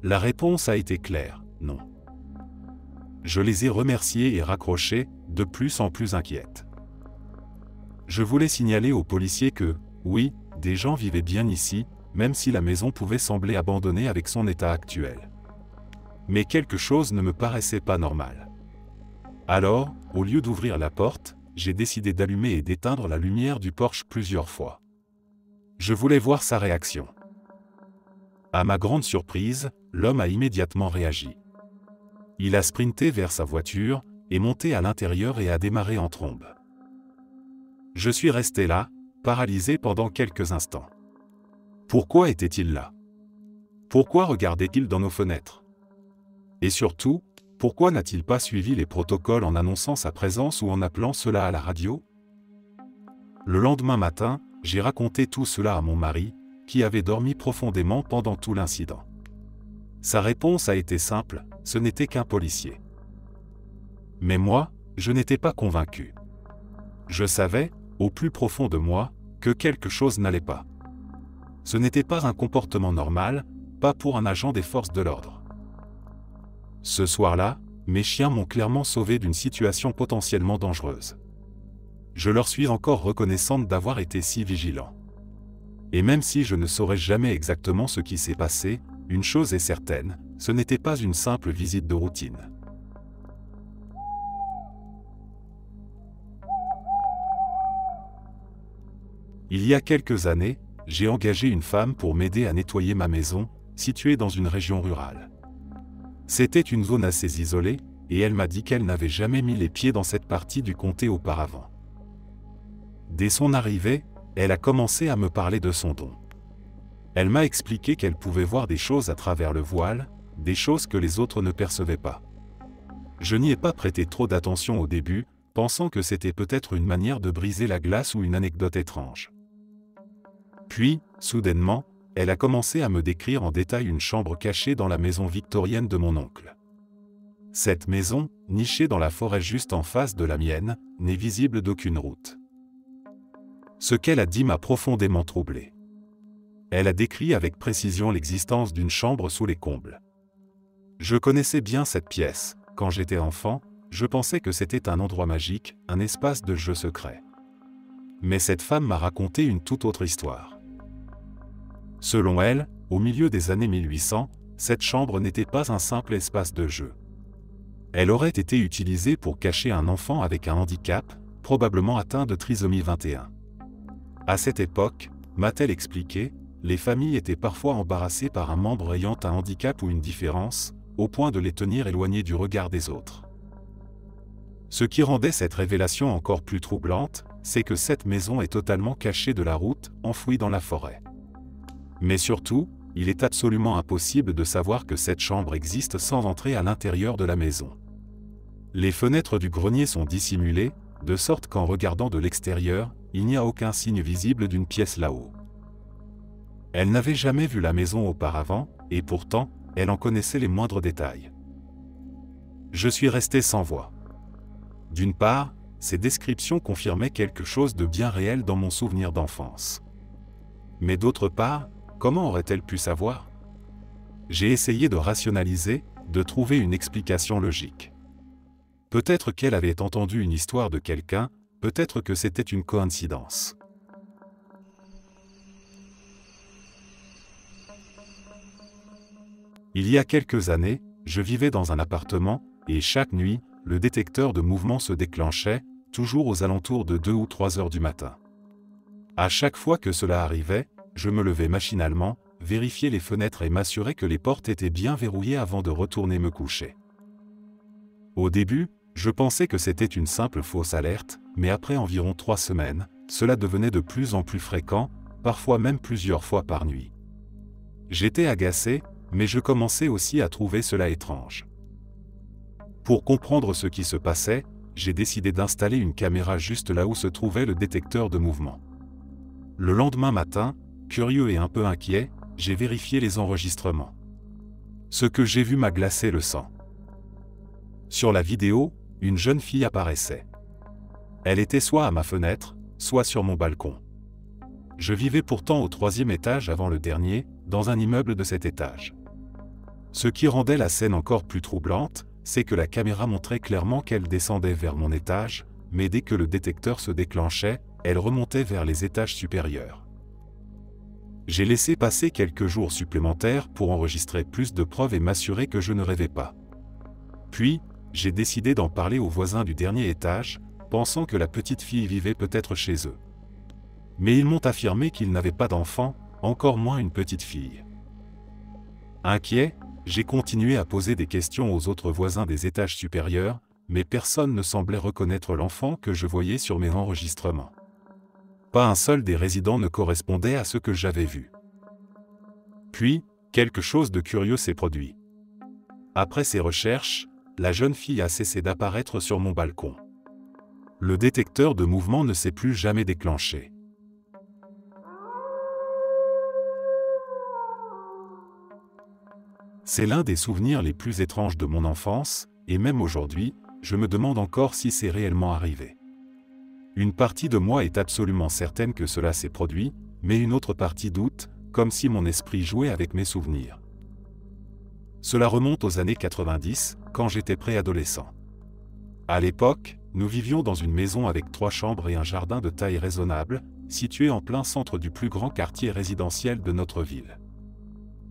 La réponse a été claire, non. Je les ai remerciés et raccrochés, de plus en plus inquiète. Je voulais signaler aux policiers que, oui, des gens vivaient bien ici, même si la maison pouvait sembler abandonnée avec son état actuel. Mais quelque chose ne me paraissait pas normal. Alors, au lieu d'ouvrir la porte, j'ai décidé d'allumer et d'éteindre la lumière du porche plusieurs fois. Je voulais voir sa réaction. À ma grande surprise, l'homme a immédiatement réagi. Il a sprinté vers sa voiture, est monté à l'intérieur et a démarré en trombe. Je suis resté là, paralysé pendant quelques instants. Pourquoi était-il là? Pourquoi regardait-il dans nos fenêtres? Et surtout, pourquoi n'a-t-il pas suivi les protocoles en annonçant sa présence ou en appelant cela à la radio? Le lendemain matin, j'ai raconté tout cela à mon mari, qui avait dormi profondément pendant tout l'incident. Sa réponse a été simple, ce n'était qu'un policier. Mais moi, je n'étais pas convaincu. Je savais, au plus profond de moi, que quelque chose n'allait pas. Ce n'était pas un comportement normal, pas pour un agent des forces de l'ordre. Ce soir-là, mes chiens m'ont clairement sauvé d'une situation potentiellement dangereuse. Je leur suis encore reconnaissante d'avoir été si vigilants. Et même si je ne saurais jamais exactement ce qui s'est passé, une chose est certaine, ce n'était pas une simple visite de routine. Il y a quelques années, j'ai engagé une femme pour m'aider à nettoyer ma maison, située dans une région rurale. C'était une zone assez isolée, et elle m'a dit qu'elle n'avait jamais mis les pieds dans cette partie du comté auparavant. Dès son arrivée, elle a commencé à me parler de son don. Elle m'a expliqué qu'elle pouvait voir des choses à travers le voile, des choses que les autres ne percevaient pas. Je n'y ai pas prêté trop d'attention au début, pensant que c'était peut-être une manière de briser la glace ou une anecdote étrange. Puis, soudainement, elle a commencé à me décrire en détail une chambre cachée dans la maison victorienne de mon oncle. Cette maison, nichée dans la forêt juste en face de la mienne, n'est visible d'aucune route. Ce qu'elle a dit m'a profondément troublé. Elle a décrit avec précision l'existence d'une chambre sous les combles. Je connaissais bien cette pièce. Quand j'étais enfant, je pensais que c'était un endroit magique, un espace de jeu secret. Mais cette femme m'a raconté une toute autre histoire. Selon elle, au milieu des années 1800, cette chambre n'était pas un simple espace de jeu. Elle aurait été utilisée pour cacher un enfant avec un handicap, probablement atteint de trisomie 21. À cette époque, m'a-t-elle expliqué, les familles étaient parfois embarrassées par un membre ayant un handicap ou une différence, au point de les tenir éloignés du regard des autres. Ce qui rendait cette révélation encore plus troublante, c'est que cette maison est totalement cachée de la route, enfouie dans la forêt. Mais surtout, il est absolument impossible de savoir que cette chambre existe sans entrer à l'intérieur de la maison. Les fenêtres du grenier sont dissimulées, de sorte qu'en regardant de l'extérieur, il n'y a aucun signe visible d'une pièce là-haut. Elle n'avait jamais vu la maison auparavant, et pourtant, elle en connaissait les moindres détails. Je suis resté sans voix. D'une part, ces descriptions confirmaient quelque chose de bien réel dans mon souvenir d'enfance. Mais d'autre part, comment aurait-elle pu savoir? J'ai essayé de rationaliser, de trouver une explication logique. Peut-être qu'elle avait entendu une histoire de quelqu'un, peut-être que c'était une coïncidence. Il y a quelques années, je vivais dans un appartement, et chaque nuit, le détecteur de mouvement se déclenchait, toujours aux alentours de 2 ou 3 heures du matin. À chaque fois que cela arrivait, je me levais machinalement, vérifiais les fenêtres et m'assurais que les portes étaient bien verrouillées avant de retourner me coucher. Au début, je pensais que c'était une simple fausse alerte, mais après environ 3 semaines, cela devenait de plus en plus fréquent, parfois même plusieurs fois par nuit. J'étais agacé, mais je commençais aussi à trouver cela étrange. Pour comprendre ce qui se passait, j'ai décidé d'installer une caméra juste là où se trouvait le détecteur de mouvement. Le lendemain matin, curieux et un peu inquiet, j'ai vérifié les enregistrements. Ce que j'ai vu m'a glacé le sang. Sur la vidéo, une jeune fille apparaissait. Elle était soit à ma fenêtre, soit sur mon balcon. Je vivais pourtant au 3e étage avant le dernier, dans un immeuble de cet étage. Ce qui rendait la scène encore plus troublante, c'est que la caméra montrait clairement qu'elle descendait vers mon étage, mais dès que le détecteur se déclenchait, elle remontait vers les étages supérieurs. J'ai laissé passer quelques jours supplémentaires pour enregistrer plus de preuves et m'assurer que je ne rêvais pas. Puis, j'ai décidé d'en parler aux voisins du dernier étage, pensant que la petite fille vivait peut-être chez eux. Mais ils m'ont affirmé qu'ils n'avaient pas d'enfant, encore moins une petite fille. Inquiet, j'ai continué à poser des questions aux autres voisins des étages supérieurs, mais personne ne semblait reconnaître l'enfant que je voyais sur mes enregistrements. Pas un seul des résidents ne correspondait à ce que j'avais vu. Puis, quelque chose de curieux s'est produit. Après ces recherches, la jeune fille a cessé d'apparaître sur mon balcon. Le détecteur de mouvement ne s'est plus jamais déclenché. C'est l'un des souvenirs les plus étranges de mon enfance, et même aujourd'hui, je me demande encore si c'est réellement arrivé. Une partie de moi est absolument certaine que cela s'est produit, mais une autre partie doute, comme si mon esprit jouait avec mes souvenirs. Cela remonte aux années 90, quand j'étais préadolescent. À l'époque, nous vivions dans une maison avec 3 chambres et un jardin de taille raisonnable, situé en plein centre du plus grand quartier résidentiel de notre ville.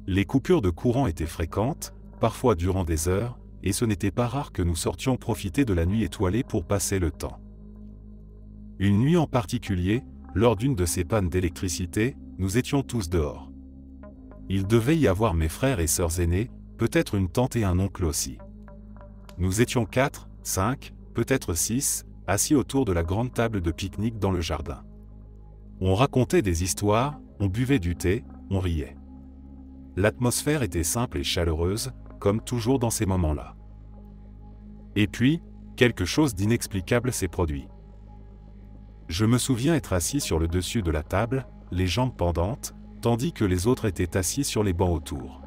Les coupures de courant étaient fréquentes, parfois durant des heures, et ce n'était pas rare que nous sortions profiter de la nuit étoilée pour passer le temps. Une nuit en particulier, lors d'une de ces pannes d'électricité, nous étions tous dehors. Il devait y avoir mes frères et sœurs aînés, peut-être une tante et un oncle aussi. Nous étions 4, 5, peut-être 6, assis autour de la grande table de pique-nique dans le jardin. On racontait des histoires, on buvait du thé, on riait. L'atmosphère était simple et chaleureuse, comme toujours dans ces moments-là. Et puis, quelque chose d'inexplicable s'est produit. Je me souviens être assis sur le dessus de la table, les jambes pendantes, tandis que les autres étaient assis sur les bancs autour.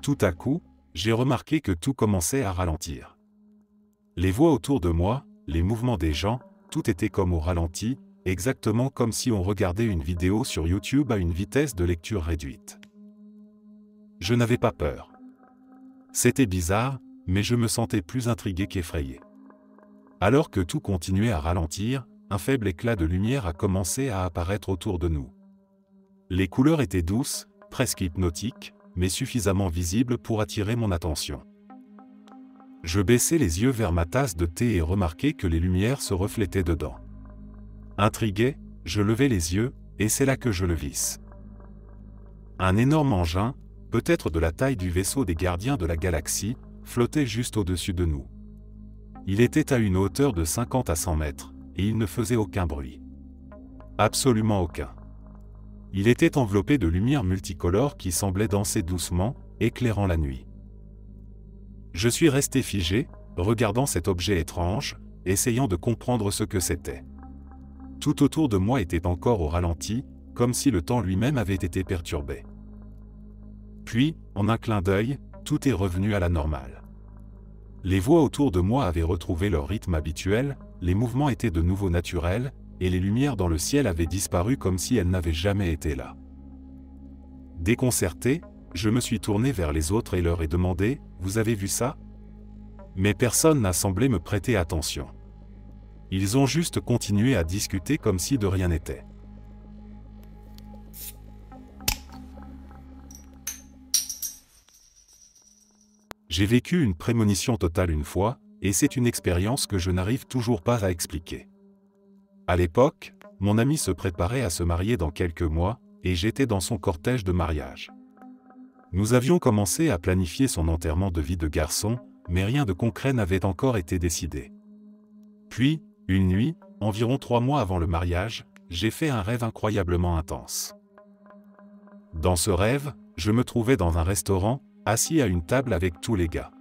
Tout à coup, j'ai remarqué que tout commençait à ralentir. Les voix autour de moi, les mouvements des gens, tout était comme au ralenti, exactement comme si on regardait une vidéo sur YouTube à une vitesse de lecture réduite. Je n'avais pas peur. C'était bizarre, mais je me sentais plus intrigué qu'effrayé. Alors que tout continuait à ralentir, un faible éclat de lumière a commencé à apparaître autour de nous. Les couleurs étaient douces, presque hypnotiques, mais suffisamment visibles pour attirer mon attention. Je baissai les yeux vers ma tasse de thé et remarquai que les lumières se reflétaient dedans. Intrigué, je levai les yeux, et c'est là que je le vis. Un énorme engin, peut-être de la taille du vaisseau des gardiens de la galaxie, flottait juste au-dessus de nous. Il était à une hauteur de 50 à 100 mètres, et il ne faisait aucun bruit. Absolument aucun. Il était enveloppé de lumière multicolore qui semblait danser doucement, éclairant la nuit. Je suis resté figé, regardant cet objet étrange, essayant de comprendre ce que c'était. Tout autour de moi était encore au ralenti, comme si le temps lui-même avait été perturbé. Puis, en un clin d'œil, tout est revenu à la normale. Les voix autour de moi avaient retrouvé leur rythme habituel, les mouvements étaient de nouveau naturels, et les lumières dans le ciel avaient disparu comme si elles n'avaient jamais été là. Déconcerté, je me suis tourné vers les autres et leur ai demandé « Vous avez vu ça ?» Mais personne n'a semblé me prêter attention. Ils ont juste continué à discuter comme si de rien n'était. J'ai vécu une prémonition totale une fois, et c'est une expérience que je n'arrive toujours pas à expliquer. À l'époque, mon ami se préparait à se marier dans quelques mois, et j'étais dans son cortège de mariage. Nous avions commencé à planifier son enterrement de vie de garçon, mais rien de concret n'avait encore été décidé. Puis, une nuit, environ 3 mois avant le mariage, j'ai fait un rêve incroyablement intense. Dans ce rêve, je me trouvais dans un restaurant, assis à une table avec tous les gars.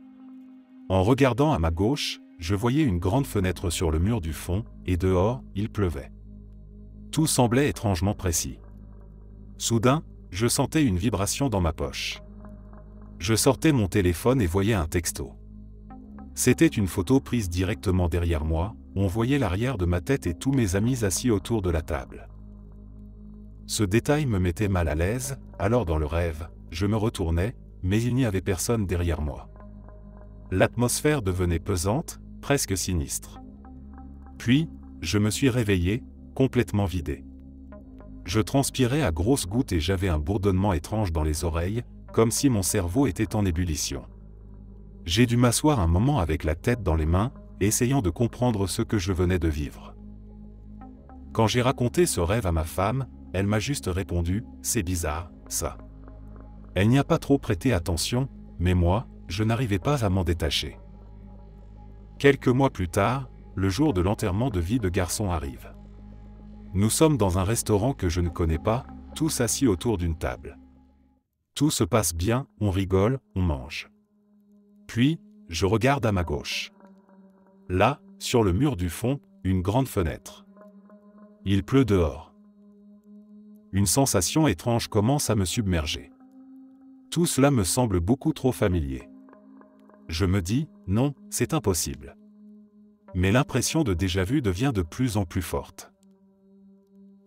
En regardant à ma gauche, je voyais une grande fenêtre sur le mur du fond, et dehors, il pleuvait. Tout semblait étrangement précis. Soudain, je sentais une vibration dans ma poche. Je sortais mon téléphone et voyais un texto. C'était une photo prise directement derrière moi, on voyait l'arrière de ma tête et tous mes amis assis autour de la table. Ce détail me mettait mal à l'aise, alors dans le rêve, je me retournais, mais il n'y avait personne derrière moi. L'atmosphère devenait pesante, presque sinistre. Puis, je me suis réveillé, complètement vidé. Je transpirais à grosses gouttes et j'avais un bourdonnement étrange dans les oreilles, comme si mon cerveau était en ébullition. J'ai dû m'asseoir un moment avec la tête dans les mains, essayant de comprendre ce que je venais de vivre. Quand j'ai raconté ce rêve à ma femme, elle m'a juste répondu « C'est bizarre, ça ». Elle n'y a pas trop prêté attention, mais moi, je n'arrivais pas à m'en détacher. Quelques mois plus tard, le jour de l'enterrement de vie de garçon arrive. Nous sommes dans un restaurant que je ne connais pas, tous assis autour d'une table. Tout se passe bien, on rigole, on mange. Puis, je regarde à ma gauche. Là, sur le mur du fond, une grande fenêtre. Il pleut dehors. Une sensation étrange commence à me submerger. Tout cela me semble beaucoup trop familier. Je me dis, non, c'est impossible. Mais l'impression de déjà-vu devient de plus en plus forte.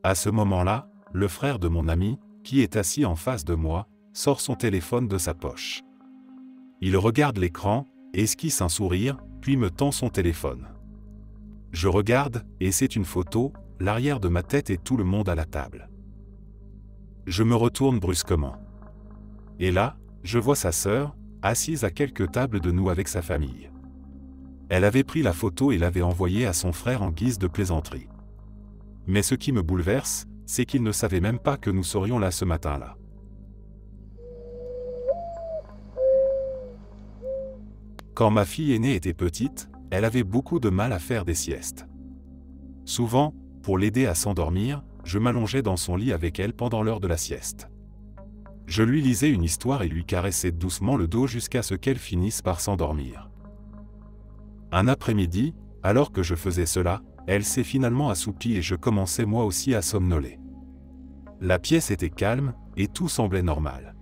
À ce moment-là, le frère de mon ami, qui est assis en face de moi, sort son téléphone de sa poche. Il regarde l'écran, esquisse un sourire, puis me tend son téléphone. Je regarde, et c'est une photo, l'arrière de ma tête et tout le monde à la table. Je me retourne brusquement. Et là, je vois sa sœur, assise à quelques tables de nous avec sa famille. Elle avait pris la photo et l'avait envoyée à son frère en guise de plaisanterie. Mais ce qui me bouleverse, c'est qu'il ne savait même pas que nous serions là ce matin-là. Quand ma fille aînée était petite, elle avait beaucoup de mal à faire des siestes. Souvent, pour l'aider à s'endormir, je m'allongeais dans son lit avec elle pendant l'heure de la sieste. Je lui lisais une histoire et lui caressais doucement le dos jusqu'à ce qu'elle finisse par s'endormir. Un après-midi, alors que je faisais cela, elle s'est finalement assoupie et je commençais moi aussi à somnoler. La pièce était calme, et tout semblait normal.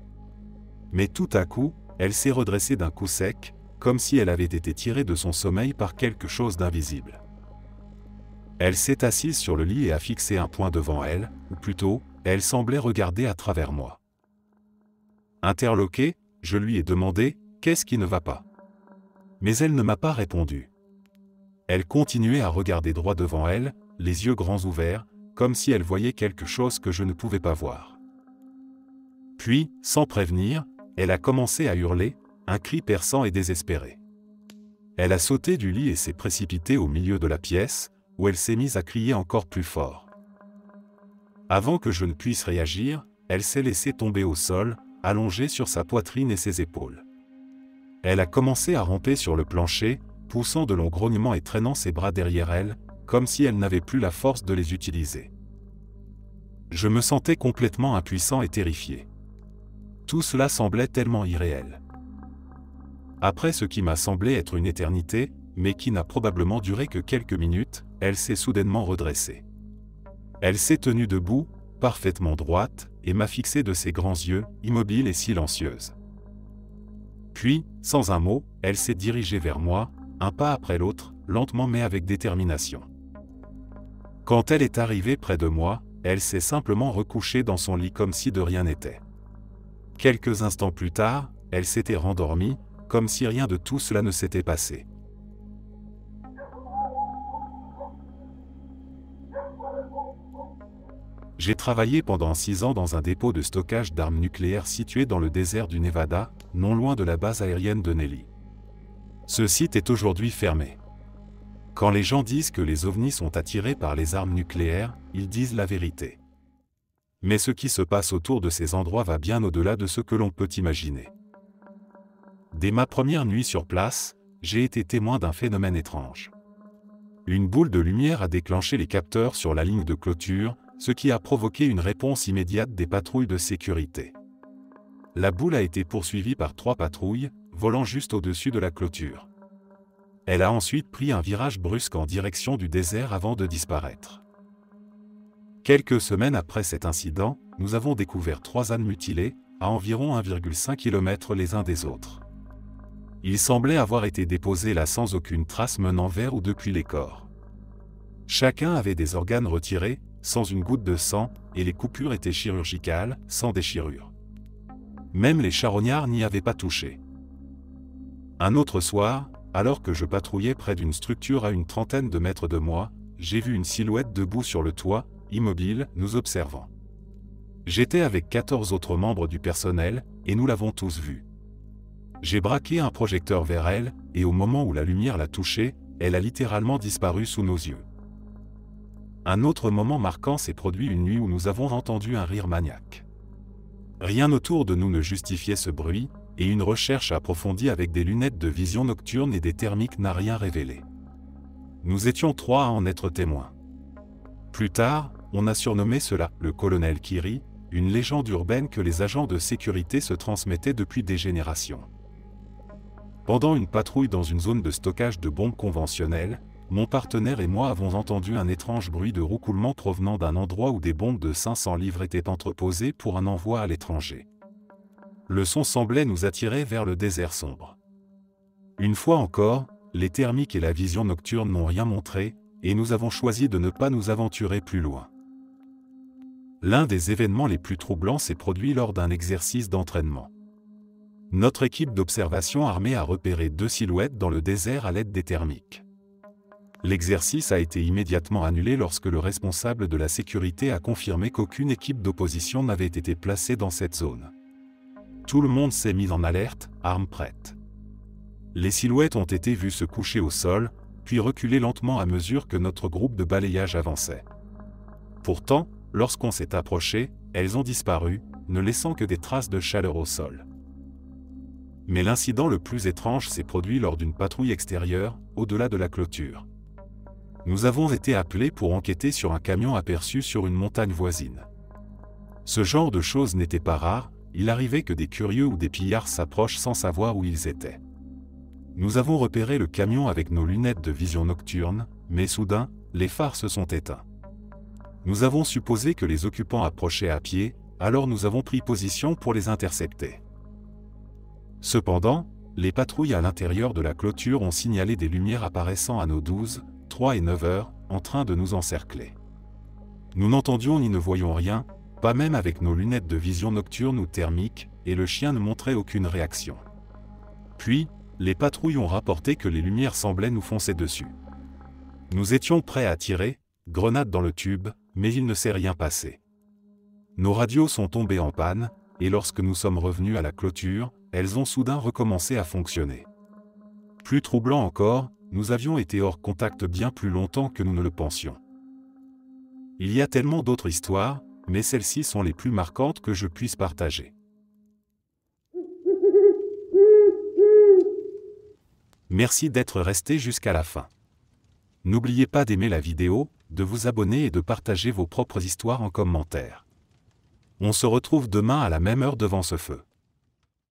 Mais tout à coup, elle s'est redressée d'un coup sec, comme si elle avait été tirée de son sommeil par quelque chose d'invisible. Elle s'est assise sur le lit et a fixé un point devant elle, ou plutôt, elle semblait regarder à travers moi. Interloqué, je lui ai demandé « Qu'est-ce qui ne va pas ?» Mais elle ne m'a pas répondu. Elle continuait à regarder droit devant elle, les yeux grands ouverts, comme si elle voyait quelque chose que je ne pouvais pas voir. Puis, sans prévenir, elle a commencé à hurler, un cri perçant et désespéré. Elle a sauté du lit et s'est précipitée au milieu de la pièce, où elle s'est mise à crier encore plus fort. Avant que je ne puisse réagir, elle s'est laissée tomber au sol, allongée sur sa poitrine et ses épaules. Elle a commencé à ramper sur le plancher, poussant de longs grognements et traînant ses bras derrière elle, comme si elle n'avait plus la force de les utiliser. Je me sentais complètement impuissant et terrifié. Tout cela semblait tellement irréel. Après ce qui m'a semblé être une éternité, mais qui n'a probablement duré que quelques minutes, elle s'est soudainement redressée. Elle s'est tenue debout, parfaitement droite, et m'a fixé de ses grands yeux, immobile et silencieuse. Puis, sans un mot, elle s'est dirigée vers moi, un pas après l'autre, lentement mais avec détermination. Quand elle est arrivée près de moi, elle s'est simplement recouchée dans son lit comme si de rien n'était. Quelques instants plus tard, elle s'était rendormie, comme si rien de tout cela ne s'était passé. J'ai travaillé pendant 6 ans dans un dépôt de stockage d'armes nucléaires situé dans le désert du Nevada, non loin de la base aérienne de Nellis. Ce site est aujourd'hui fermé. Quand les gens disent que les ovnis sont attirés par les armes nucléaires, ils disent la vérité. Mais ce qui se passe autour de ces endroits va bien au-delà de ce que l'on peut imaginer. Dès ma première nuit sur place, j'ai été témoin d'un phénomène étrange. Une boule de lumière a déclenché les capteurs sur la ligne de clôture, ce qui a provoqué une réponse immédiate des patrouilles de sécurité. La boule a été poursuivie par 3 patrouilles, volant juste au-dessus de la clôture. Elle a ensuite pris un virage brusque en direction du désert avant de disparaître. Quelques semaines après cet incident, nous avons découvert 3 ânes mutilés, à environ 1,5 km les uns des autres. Ils semblaient avoir été déposés là sans aucune trace menant vers ou depuis les corps. Chacun avait des organes retirés, sans une goutte de sang, et les coupures étaient chirurgicales, sans déchirure. Même les charognards n'y avaient pas touché. Un autre soir, alors que je patrouillais près d'une structure à une trentaine de mètres de moi, j'ai vu une silhouette debout sur le toit, immobile, nous observant. J'étais avec 14 autres membres du personnel, et nous l'avons tous vue. J'ai braqué un projecteur vers elle, et au moment où la lumière l'a touchée, elle a littéralement disparu sous nos yeux. Un autre moment marquant s'est produit une nuit où nous avons entendu un rire maniaque. Rien autour de nous ne justifiait ce bruit, et une recherche approfondie avec des lunettes de vision nocturne et des thermiques n'a rien révélé. Nous étions 3 à en être témoins. Plus tard, on a surnommé cela le colonel Kiri, une légende urbaine que les agents de sécurité se transmettaient depuis des générations. Pendant une patrouille dans une zone de stockage de bombes conventionnelles, mon partenaire et moi avons entendu un étrange bruit de roucoulement provenant d'un endroit où des bombes de 500 livres étaient entreposées pour un envoi à l'étranger. Le son semblait nous attirer vers le désert sombre. Une fois encore, les thermiques et la vision nocturne n'ont rien montré, et nous avons choisi de ne pas nous aventurer plus loin. L'un des événements les plus troublants s'est produit lors d'un exercice d'entraînement. Notre équipe d'observation armée a repéré 2 silhouettes dans le désert à l'aide des thermiques. L'exercice a été immédiatement annulé lorsque le responsable de la sécurité a confirmé qu'aucune équipe d'opposition n'avait été placée dans cette zone. Tout le monde s'est mis en alerte, armes prêtes. Les silhouettes ont été vues se coucher au sol, puis reculer lentement à mesure que notre groupe de balayage avançait. Pourtant, lorsqu'on s'est approché, elles ont disparu, ne laissant que des traces de chaleur au sol. Mais l'incident le plus étrange s'est produit lors d'une patrouille extérieure, au-delà de la clôture. Nous avons été appelés pour enquêter sur un camion aperçu sur une montagne voisine. Ce genre de choses n'était pas rare, il arrivait que des curieux ou des pillards s'approchent sans savoir où ils étaient. Nous avons repéré le camion avec nos lunettes de vision nocturne, mais soudain, les phares se sont éteints. Nous avons supposé que les occupants approchaient à pied, alors nous avons pris position pour les intercepter. Cependant, les patrouilles à l'intérieur de la clôture ont signalé des lumières apparaissant à nos 12, 3 et 9 heures, en train de nous encercler. Nous n'entendions ni ne voyions rien, pas même avec nos lunettes de vision nocturne ou thermique, et le chien ne montrait aucune réaction. Puis, les patrouilles ont rapporté que les lumières semblaient nous foncer dessus. Nous étions prêts à tirer, grenade dans le tube, mais il ne s'est rien passé. Nos radios sont tombées en panne, et lorsque nous sommes revenus à la clôture, elles ont soudain recommencé à fonctionner. Plus troublant encore, nous avions été hors contact bien plus longtemps que nous ne le pensions. Il y a tellement d'autres histoires, mais celles-ci sont les plus marquantes que je puisse partager. Merci d'être resté jusqu'à la fin. N'oubliez pas d'aimer la vidéo, de vous abonner et de partager vos propres histoires en commentaire. On se retrouve demain à la même heure devant ce feu.